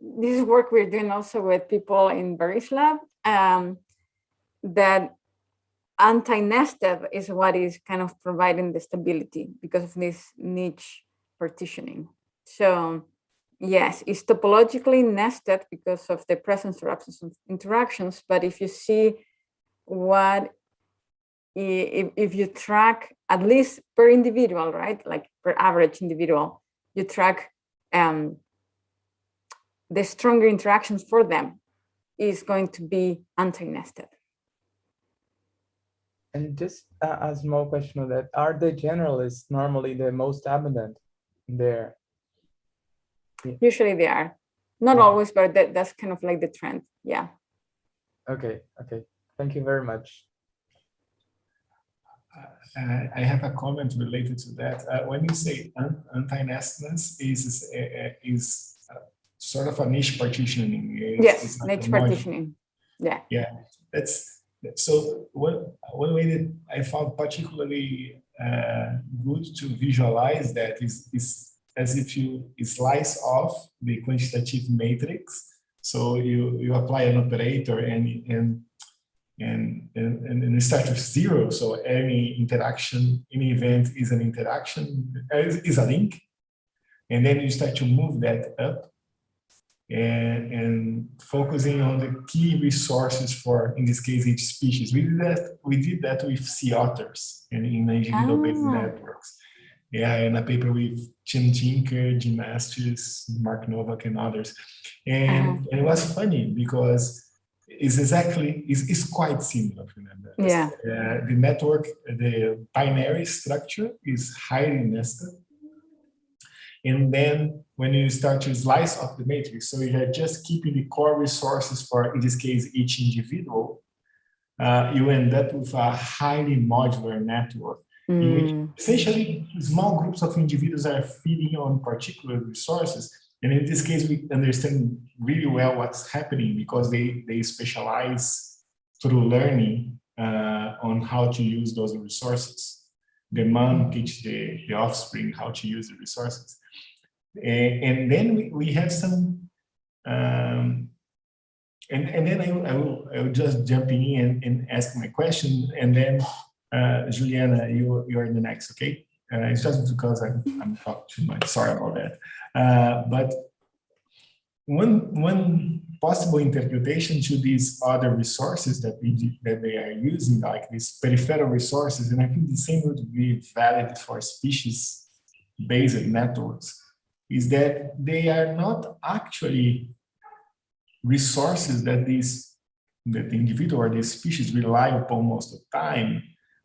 this is work we're doing also with people in Barry's lab, that anti-nested is what is kind of providing the stability because of this niche partitioning. So yes, it's topologically nested because of the presence or absence of interactions. But if you see what, if you track at least per individual, right, like per average individual, you track the stronger interactions for them is going to be anti-nested. And just a small question on that, are the generalists normally the most abundant there? Yeah. Usually they are, not always, but that's kind of like the trend. Yeah. Okay. Thank you very much. I have a comment related to that. When you say anti-nestedness is sort of a niche partitioning. Yes, niche partitioning. Yeah. Yeah, that's so one way that I found particularly good to visualize that is as if you slice off the quantitative matrix. So you apply an operator and you start with zero. So any interaction, any event is an interaction, is a link. And then you start to move that up and focusing on the key resources for, in this case, each species. We did that with sea otters and in individual-based networks. Yeah, in a paper with Tim Tinker, Jim Estes, Mark Novak, and others. And it was funny because it's quite similar. Remember? Yeah. The network, the binary structure is highly nested. And then when you start to slice off the matrix, so you're just keeping the core resources for, in this case, each individual, you end up with a highly modular network, in which essentially small groups of individuals are feeding on particular resources. And in this case, we understand really well what's happening because they specialize through learning on how to use those resources. The mom teaches the offspring how to use the resources. And then we have some, and then I will just jump in and ask my question, and then Juliana, you're the next, okay? It's just because I'm talking too much. Sorry about that. But one possible interpretation to these other resources that they are using, like these peripheral resources, and I think the same would be valid for species-based networks, is that they are not actually resources that the individual or the species rely upon most of the time,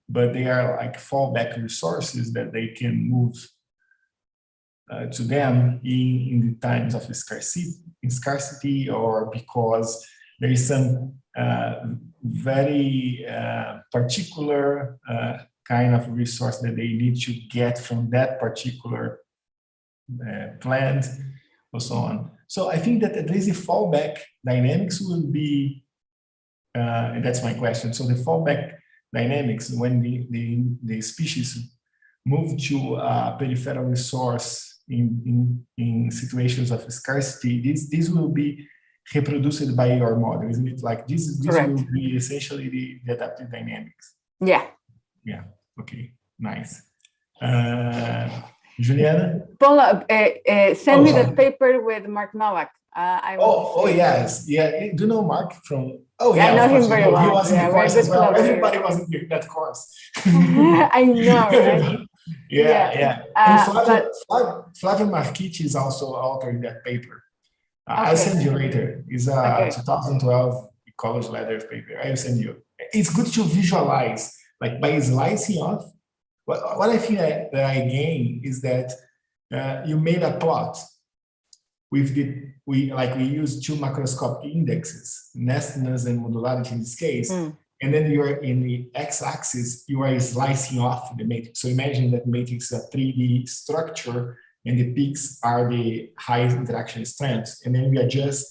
but they are like fallback resources that they can move to them in the times of scarcity, or because there is some very particular kind of resource that they need to get from that particular plant, or so on. So I think that at least the fallback dynamics will be, and that's my question. So the fallback dynamics when the species move to a peripheral resource in situations of scarcity. This will be reproduced by your model, isn't it? Like this will be essentially the adaptive dynamics. Yeah. Yeah. Okay. Nice. Juliana? Paula, send me the paper with Mark Nowak. Yes. Yeah. Do you know Mark from? Oh, yeah, I know him very well. He was in the course as well. Everybody was in that course. I know, right? Yeah. And Flavio Marchitti is also authoring that paper. I'll send you later. It's a 2012 Ecologia letter paper. I'll send you. It's good to visualize, like by slicing off. What I think that I gain is that you made a plot with we use two macroscopic indexes, Nestedness and Mutualistic in this case, and then you're in the x-axis, you are slicing off the matrix. So imagine that matrix is a 3D structure, and the peaks are the highest interaction strengths, and then we are just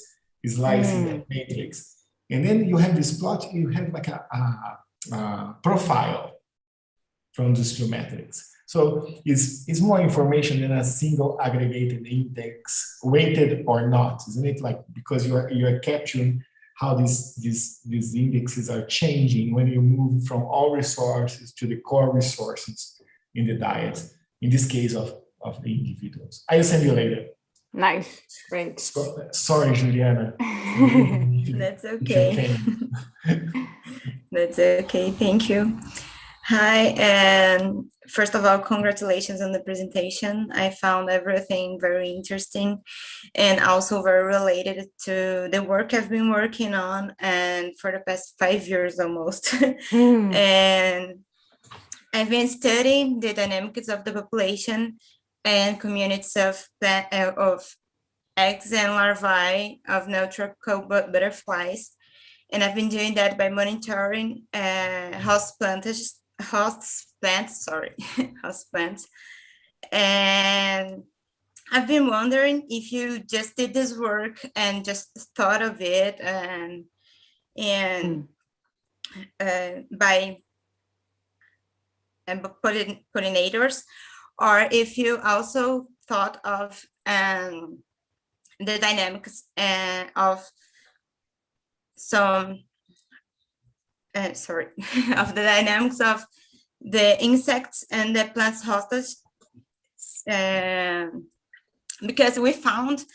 slicing that matrix. And then you have this plot, you have like a profile from these two metrics. So it's more information than a single aggregated index, weighted or not, isn't it? Like, because you're capturing how these indexes are changing when you move from all resources to the core resources in the diet, in this case of the individuals. I'll send you later. Nice, great. Sorry, Juliana. That's okay. That's okay, thank you. Hi, and first of all, congratulations on the presentation. I found everything very interesting and also very related to the work I've been working on and for the past 5 years almost. And I've been studying the dynamics of the population and communities of eggs and larvae of neotropical butterflies. And I've been doing that by monitoring host plants. And I've been wondering if you just did this work and just thought of it by pollinators, or if you also thought of the dynamics of some of the dynamics of the insects and the plants hostage, because we found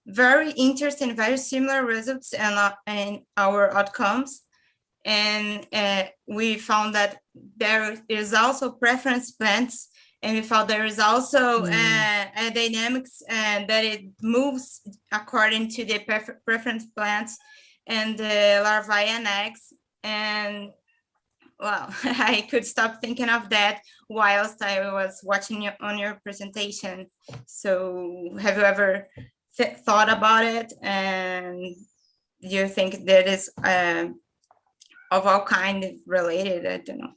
very interesting, very similar results in our outcomes, and we found that there is also preference plants, and we found there is also a dynamics that it moves according to the preference plants and the larvae and eggs. And well, I could stop thinking of that whilst I was watching on your presentation. So have you ever thought about it? And do you think that is of all kind related? I don't know.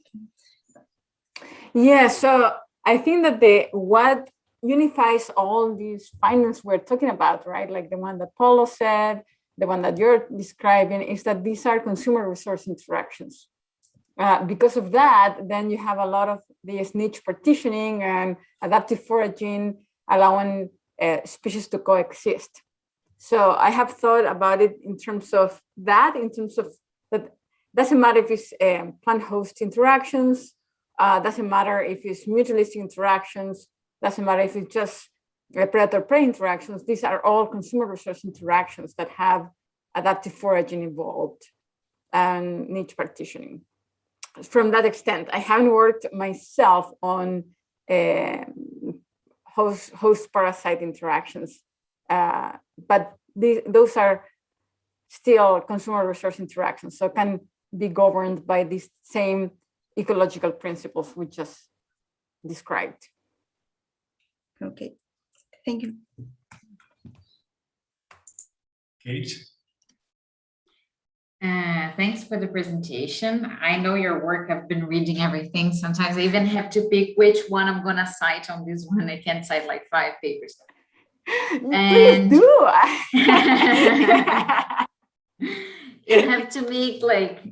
Yeah, so I think that what unifies all these findings we're talking about, right? Like the one that Paulo said, the one that you're describing, is that these are consumer resource interactions. Because of that, then you have a lot of this niche partitioning and adaptive foraging, allowing species to coexist. So I have thought about it in terms of that doesn't matter if it's plant-host interactions, doesn't matter if it's mutualistic interactions, doesn't matter if it's just predator-prey interactions. These are all consumer resource interactions that have adaptive foraging involved and niche partitioning. From that extent, I haven't worked myself on host-parasite interactions, but those are still consumer resource interactions, so can be governed by these same ecological principles we just described. Okay. Thank you. Kate? Thanks for the presentation. I know your work. I've been reading everything. Sometimes I even have to pick which one I'm going to cite on this one. I can't cite like 5 papers. Please do. You have to make like,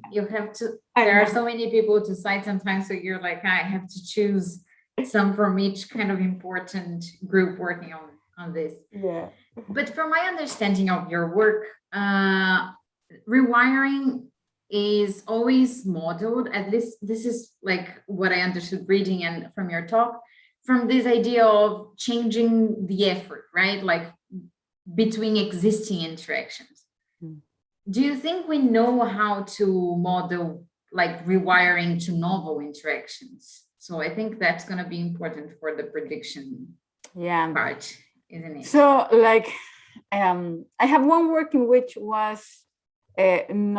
there are so many people to cite sometimes, so you're like, I have to choose some from each kind of important group working on this. Yeah. But from my understanding of your work, rewiring is always modeled, at least this is like what I understood reading and from your talk, from this idea of changing the effort, right? Like between existing interactions. Do you think we know how to model like rewiring to novel interactions? So I think that's going to be important for the prediction part, isn't it? So like, I have one work in which was in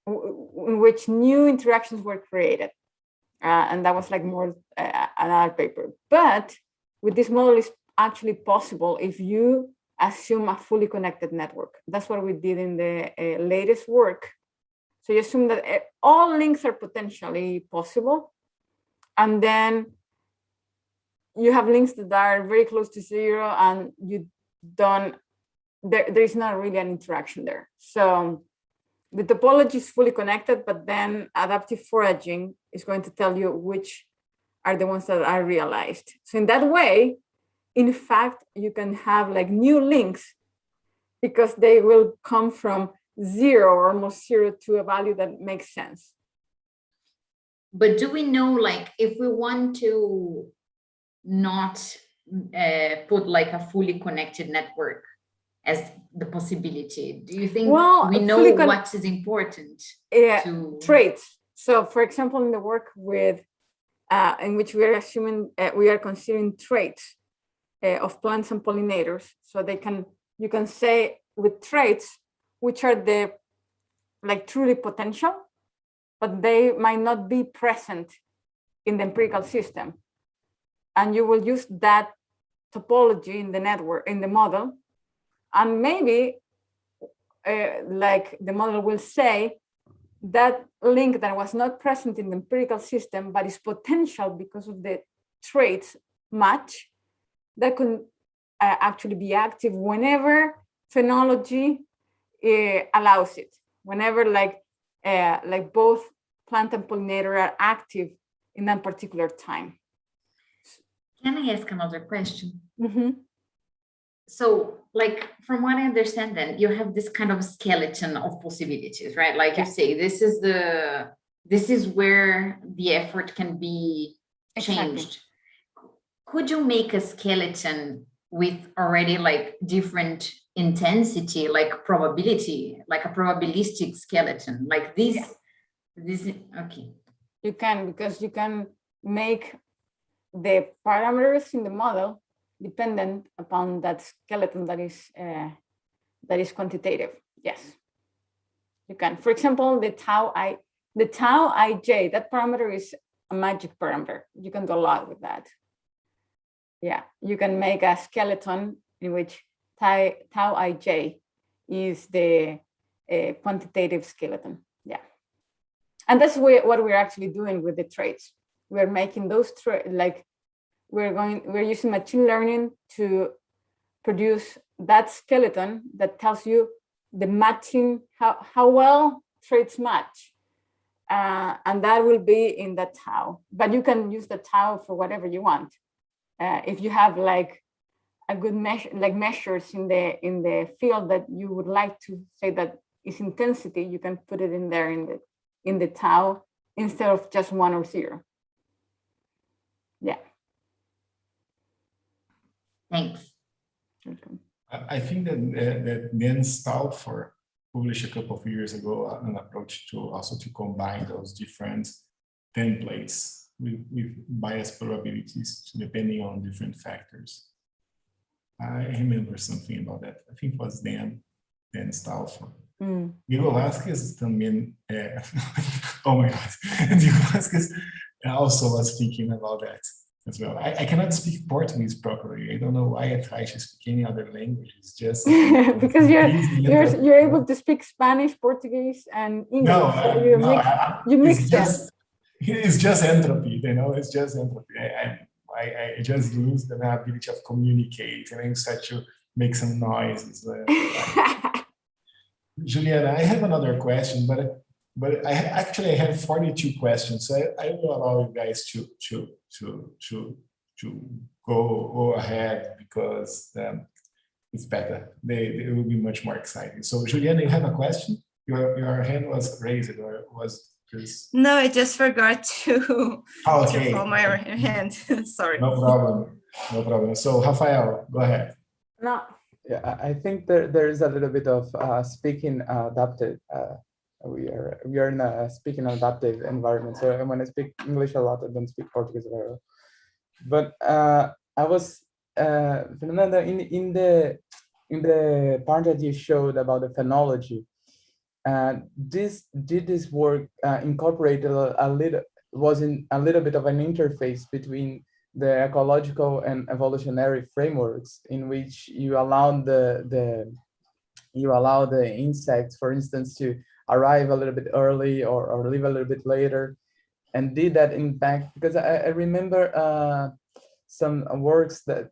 which new interactions were created. And that was like more another paper. But with this model, it's actually possible if you assume a fully connected network. That's what we did in the latest work. So you assume that all links are potentially possible. And then you have links that are very close to zero and there is not really an interaction there. So the topology is fully connected, but then adaptive foraging is going to tell you which are the ones that are realized. So in that way, in fact, you can have like new links because they will come from zero or almost zero to a value that makes sense. But do we know, like, if we want to not put like a fully connected network as the possibility, do you think we know what is important? Traits. So for example, in the work with in which we are assuming we are considering traits of plants and pollinators, so you can say with traits which are the like truly potential, but they might not be present in the empirical system, and you will use that topology in the network, in the model, and maybe like the model will say that link that was not present in the empirical system but is potential because of the traits match, that could actually be active whenever phenology allows it, whenever like both plant and pollinator are active in that particular time. Can I ask another question? Mm-hmm. So, like, from what I understand, then you have this kind of skeleton of possibilities, right? Like you say, this is where the effort can be changed. Exactly. Could you make a skeleton with already like different intensity, like probability, like a probabilistic skeleton, like this? Yeah. This is okay. You can, because you can make the parameters in the model dependent upon that skeleton that is quantitative. Yes, you can. For example, the tau ij, that parameter is a magic parameter. You can do a lot with that. Yeah, you can make a skeleton in which tau ij is the quantitative skeleton. Yeah, and that's what we're actually doing with the traits. We're making those like we're using machine learning to produce that skeleton that tells you the matching, how well traits match, and that will be in the tau. But you can use the tau for whatever you want. If you have like a good measure, like measures in the field that you would like to say that is intensity, you can put it in there in the tau instead of just 1 or 0. Yeah. Thanks. Okay. I think that Dan Stauffer published a couple of years ago an approach to combine those different templates with bias probabilities depending on different factors. I remember something about that. I think it was Dan Stauffer. Diego Vasquez também. Oh my God. Diego Vasquez also was thinking about that as well. I cannot speak Portuguese properly. I don't know why I try to speak any other language. It's just because you're able to speak Spanish, Portuguese, and English. You mix them. It's just entropy, you know. It's just entropy. I just lose the ability of communicate, and I start to make some noises. Juliana, I have another question, but I have 42 questions, so I will allow you guys to go ahead because it's better. It will be much more exciting. So, Juliana, you have a question? Your hand was raised, or was just... No, I just forgot to okay. to fold my hand. Sorry. No problem. No problem. So, Rafael, go ahead. No. Yeah, I think there is a little bit of speaking adapted. We are in a speaking adaptive environment. So when I speak English a lot, I don't speak Portuguese very well. But I was Fernanda, in the part that you showed about the phenology, did this work incorporate a little bit of an interface between the ecological and evolutionary frameworks, in which you allow the insects, for instance, to arrive a little bit early or leave a little bit later, and did that impact? Because I remember some works that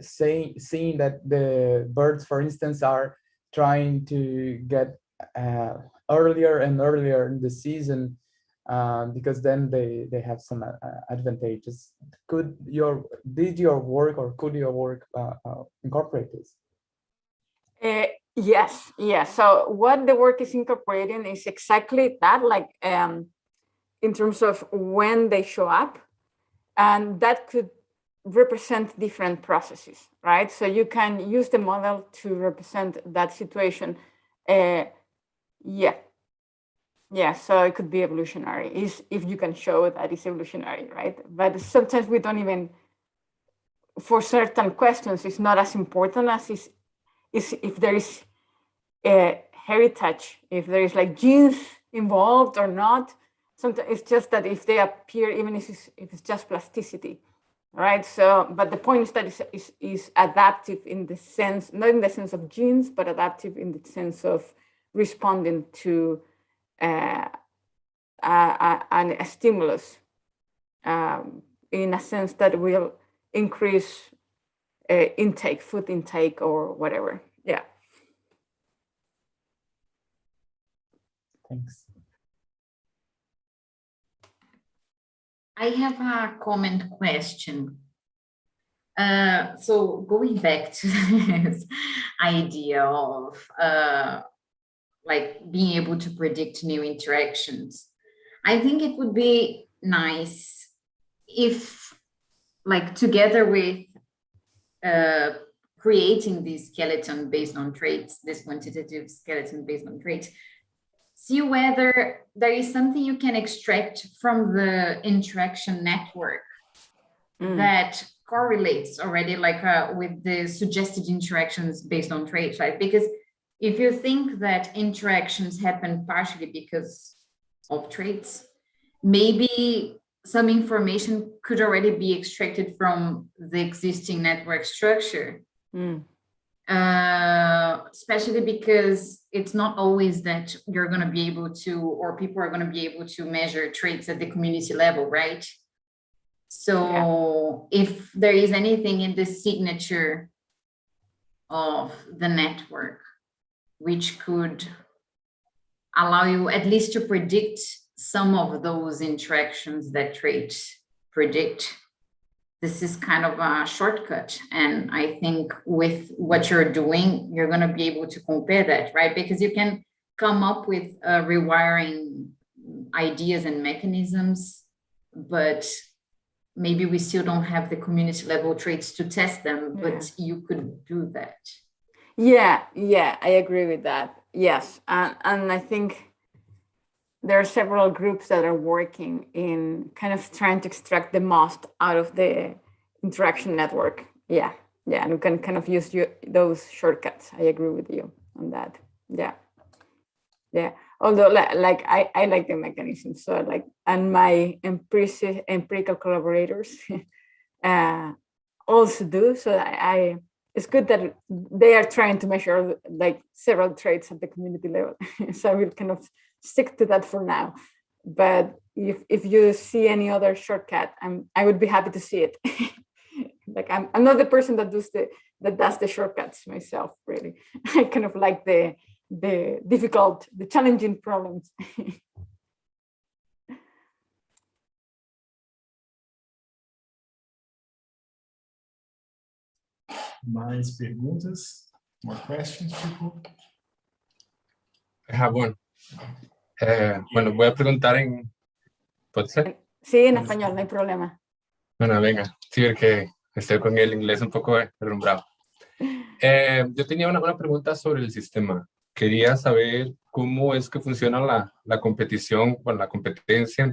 seeing that the birds, for instance, are trying to get earlier and earlier in the season, because then they have some advantages. Did your work incorporate this? Yes. So what the work is incorporating is exactly that, like in terms of when they show up, and that could represent different processes, right? So you can use the model to represent that situation. Yeah, so it could be evolutionary, if you can show that it's evolutionary, right? But sometimes we don't even, for certain questions, it's not as important as is if there is a heritage, if there is like genes involved or not. Sometimes it's just that if they appear, even if it's just plasticity, right? So, but the point is that is adaptive in the sense, not in the sense of genes, but adaptive in the sense of responding to a stimulus, in a sense that will increase food intake or whatever. Yeah. Thanks. I have a comment question. So going back to this idea of like being able to predict new interactions, I think it would be nice if, like, together with creating this skeleton based on traits, this quantitative skeleton based on traits, see whether there is something you can extract from the interaction network that correlates already, like with the suggested interactions based on traits, right? Because if you think that interactions happen partially because of traits, maybe some information could already be extracted from the existing network structure. Especially because it's not always that you're going to be able to, or people are going to be able to measure traits at the community level, right? So if there is anything in the signature of the network which could allow you at least to predict some of those interactions that traits predict, this is kind of a shortcut. And I think with what you're doing, you're going to be able to compare that, right? Because you can come up with rewiring ideas and mechanisms, but maybe we still don't have the community level traits to test them, but you could do that. Yeah, I agree with that. Yes, and I think there are several groups that are working in kind of trying to extract the most out of the interaction network. Yeah, and we can kind of use those shortcuts. I agree with you on that. Yeah. Although, like I like the mechanism, so like, and my empirical collaborators also do. So it's good that they are trying to measure like several traits at the community level. So I will kind of stick to that for now. But if you see any other shortcut, I would be happy to see it. Like I'm not the person that does the shortcuts myself, really. I kind of like the the challenging problems. Mais perguntas? More questions, people? I have one. Bueno, voy a preguntar en... ¿Puede ser? Sí, en español, no hay problema. Bueno, venga. Sí, porque estoy con el inglés un poco derrumbrado. Yo tenía una pregunta sobre el sistema. Quería saber cómo es que funciona la competición, bueno, la competencia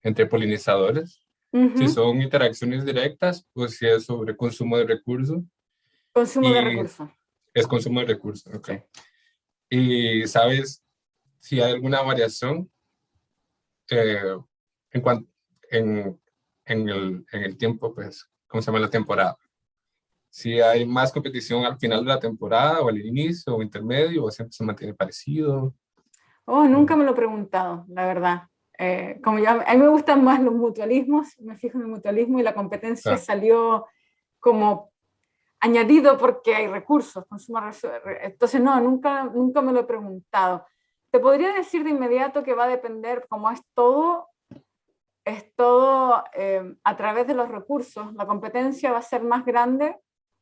entre polinizadores. Si son interacciones directas o si es sobre consumo de recursos. Consumo de recursos. Es consumo de recursos, ok. Y ¿sabes si hay alguna variación en el tiempo, pues, ¿cómo se llama la temporada? Si hay más competición al final de la temporada o al inicio o intermedio o siempre se mantiene parecido. Oh, nunca me lo he preguntado, la verdad. Como ya, a mí me gustan más los mutualismos, me fijo en el mutualismo y la competencia salió como añadido porque hay recursos, entonces no, nunca me lo he preguntado. Te podría decir de inmediato que va a depender, como es todo a través de los recursos. La competencia va a ser más grande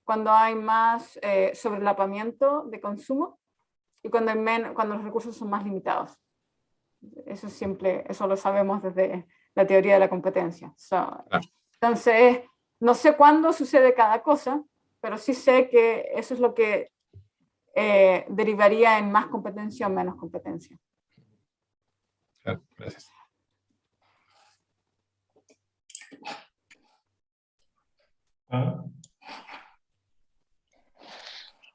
cuando hay más sobrelapamiento de consumo y cuando los recursos son más limitados. Eso es simple, eso lo sabemos desde la teoría de la competencia. Entonces, no sé cuándo sucede cada cosa, pero sí sé que eso es lo que derivaría en más competencia o menos competencia. Gracias.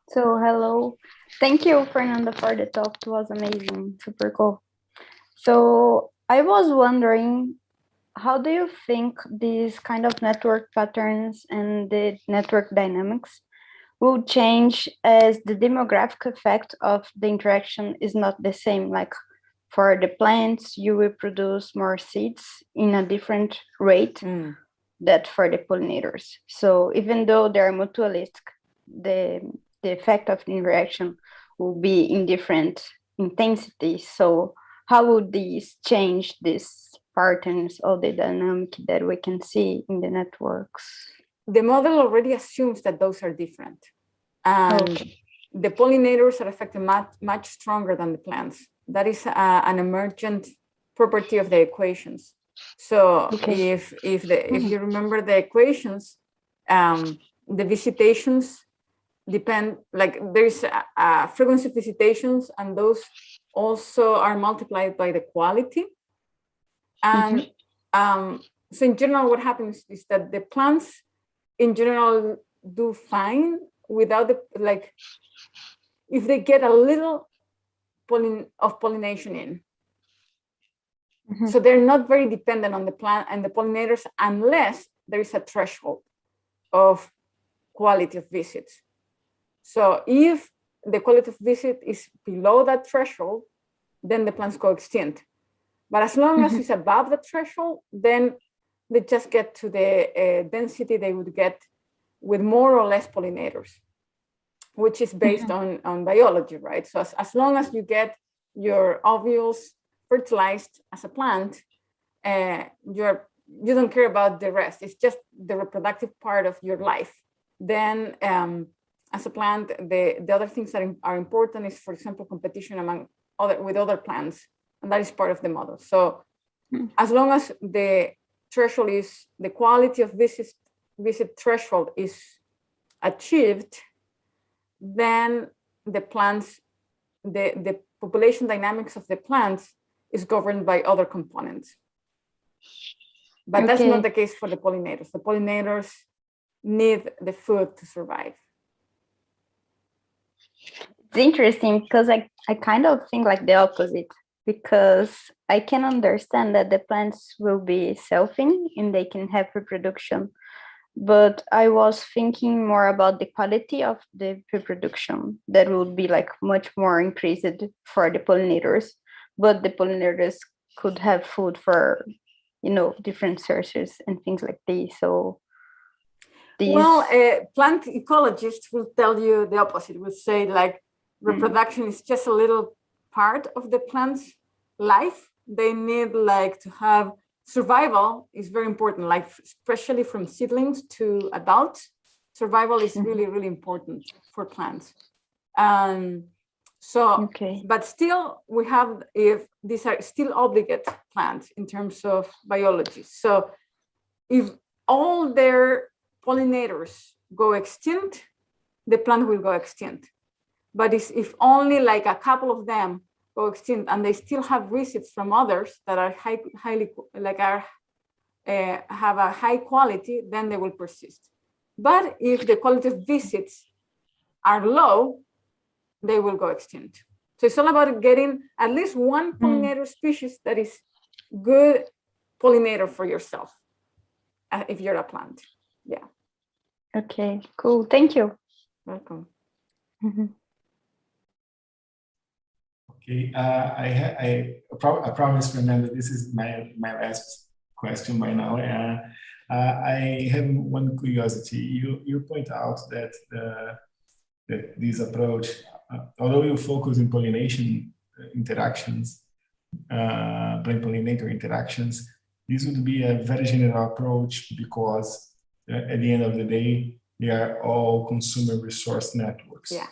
So, hello. Thank you, Fernanda, for the talk. It was amazing, super cool. So, I was wondering, how do you think these kind of network patterns and the network dynamics will change as the demographic effect of the interaction is not the same? Like for the plants, you will produce more seeds in a different rate than for the pollinators. So even though they're mutualistic, the effect of the interaction will be in different intensities. So how would these change these patterns or the dynamic that we can see in the networks? The model already assumes that those are different. And the pollinators are affected much stronger than the plants. That is an emergent property of the equations. So if you remember the equations, the visitations depend, like there's a frequency of visitations, and those also are multiplied by the quality. And so in general, what happens is that the plants in general do fine without if they get a little pollination in. So they're not very dependent on the plant and the pollinators unless there is a threshold of quality of visits. So if the quality of visit is below that threshold, then the plants go extinct. But as long as it's above the threshold, then they just get to the density they would get with more or less pollinators, which is based on biology, right? So as long as you get your ovules fertilized as a plant, you don't care about the rest. It's just the reproductive part of your life. Then as a plant, the other things that are important is, for example, competition with other plants, and that is part of the model. So as long as the threshold is, the quality of visit threshold is achieved, then the plants, the population dynamics of the plants is governed by other components. But that's not the case for the pollinators. The pollinators need the food to survive. It's interesting because I kind of think like the opposite, because I can understand that the plants will be selfing and they can have reproduction. But I was thinking more about the quality of the reproduction that would be like much more increased for the pollinators, but the pollinators could have food for, different sources and things like this. So plant ecologists will tell you the opposite. Will say like reproduction is just a little part of the plant's life. They need like to have survival is very important, like especially from seedlings to adults. Survival is really, really important for plants. But still we have, if these are still obligate plants in terms of biology. So if all their pollinators go extinct, the plant will go extinct. But if only like a couple of them go extinct and they still have receipts from others that are have a high quality, then they will persist. But if the quality of visits are low, they will go extinct. So it's all about getting at least one pollinator species that is good pollinator for yourself, if you're a plant. Yeah. Okay, cool. Thank you. Welcome. Okay, I promise, Fernanda, this is my last question by now. I have one curiosity. You point out that that this approach, although you focus in pollination interactions, plant-pollinator interactions, this would be a very general approach because at the end of the day, they are all consumer resource networks. Yeah.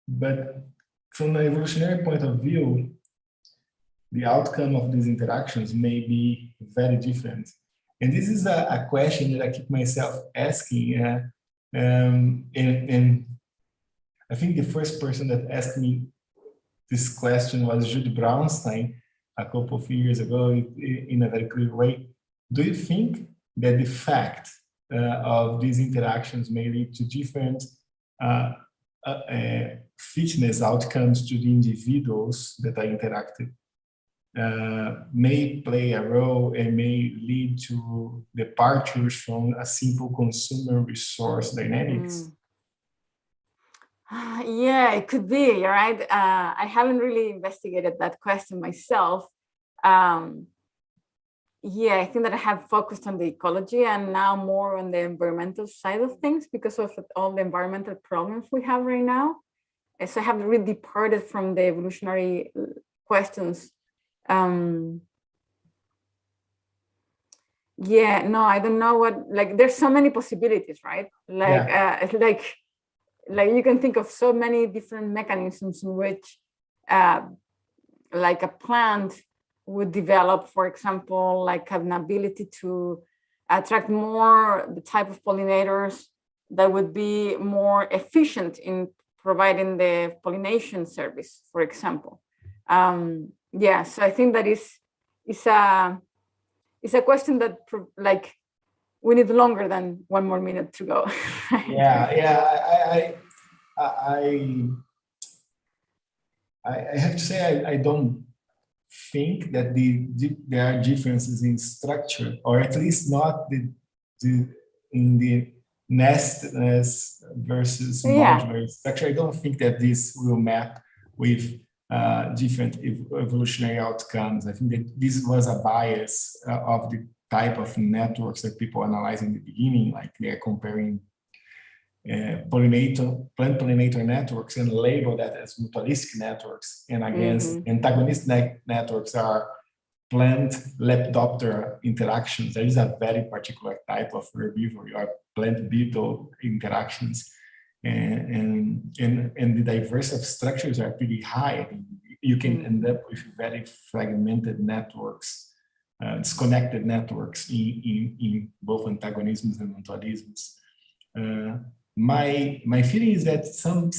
But from an evolutionary point of view, the outcome of these interactions may be very different. And this is a question that I keep myself asking. And I think the first person that asked me this question was Jude Brownstein a couple of years ago in a very clear way. Do you think that the fact of these interactions may lead to different fitness outcomes to the individuals that are interacted, may play a role and may lead to departures from a simple consumer resource dynamics? Yeah, it could be. You're right. I haven't really investigated that question myself. Yeah, I think that I have focused on the ecology and now more on the environmental side of things because of all the environmental problems we have right now. And so I have really departed from the evolutionary questions. Yeah, no, I don't know what, like, there's so many possibilities, right? Like, it's like you can think of so many different mechanisms in which like a plant would develop, for example, like an ability to attract more the type of pollinators that would be more efficient in providing the pollination service, for example. Yeah, so I think that is a question that like we need longer than 1 more minute to go. Yeah, I have to say I don't think that there are differences in structure, or at least not in the nestedness versus modular structure. I don't think that this will map with different evolutionary outcomes. I think that this was a bias of the type of networks that people analyze in the beginning, like they're comparing plant pollinator networks and label that as mutualistic networks, and against antagonistic networks are plant lepidoptera interactions. There is a very particular type of herbivory or plant beetle interactions, and the diversity of structures are pretty high. I mean, you can end up with very fragmented networks, disconnected networks in both antagonisms and mutualisms. My feeling is that some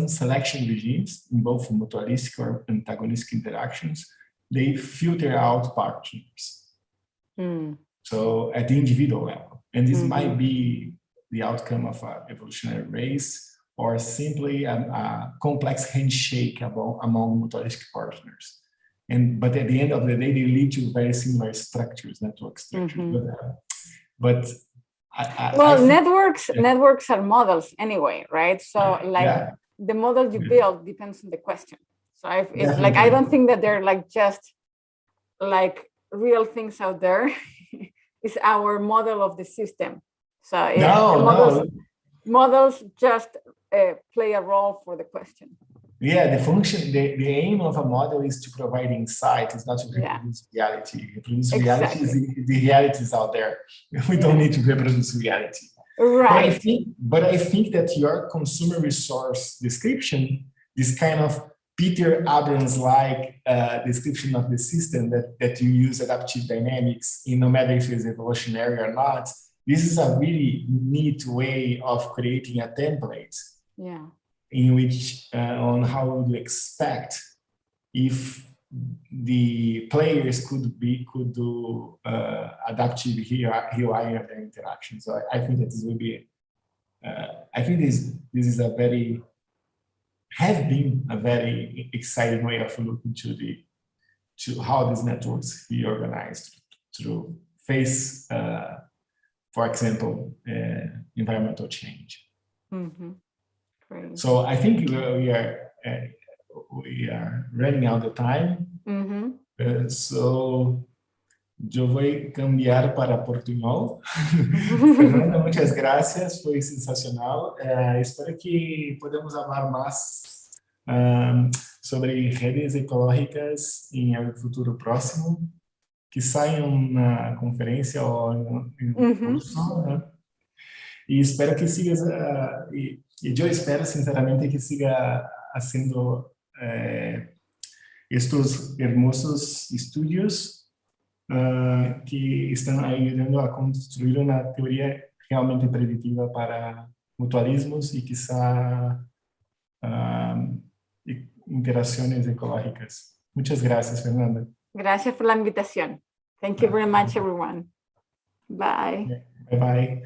selection regimes in both mutualistic or antagonistic interactions, they filter out partnerships. So at the individual level, and this might be the outcome of an evolutionary race or simply a complex handshake among mutualistic partners. But at the end of the day, they lead to very similar structures, network structures. But networks are models anyway, right? So like the model you build depends on the question. So it's like, I don't think that they're like just like real things out there. It's our model of the system. So models just play a role for the question. Yeah, the function, the aim of a model is to provide insight, it's not to reproduce reality. Reproduce reality is the reality is out there. We don't need to reproduce reality. Right. But I think that your consumer resource description, this kind of Peter Abrams-like description of the system that you use adaptive dynamics, no matter if it's evolutionary or not, this is a really neat way of creating a template. Yeah. In which on how would you expect if the players could do adaptive UI of their interaction. So I think that this will be I think this is a very exciting way of looking to how these networks be organized through face, for example, environmental change. Mm-hmm. Great. So I think we are running out of time. Mm-hmm. So yo voy a cambiar para portuñol. Fernanda, muchas gracias, foi sensacional. Espero que podamos falar mais sobre redes ecológicas em um futuro próximo, que saiam na conferência ou em curso, né? E espero que siga, e eu espero sinceramente que siga sendo estes hermosos estudos que estão ajudando a construir uma teoria realmente preditiva para mutualismos e quizá interações ecológicas. Muchas gracias, Fernanda. Gracias por la invitación. Thank you very much, everyone. Bye. Bye bye.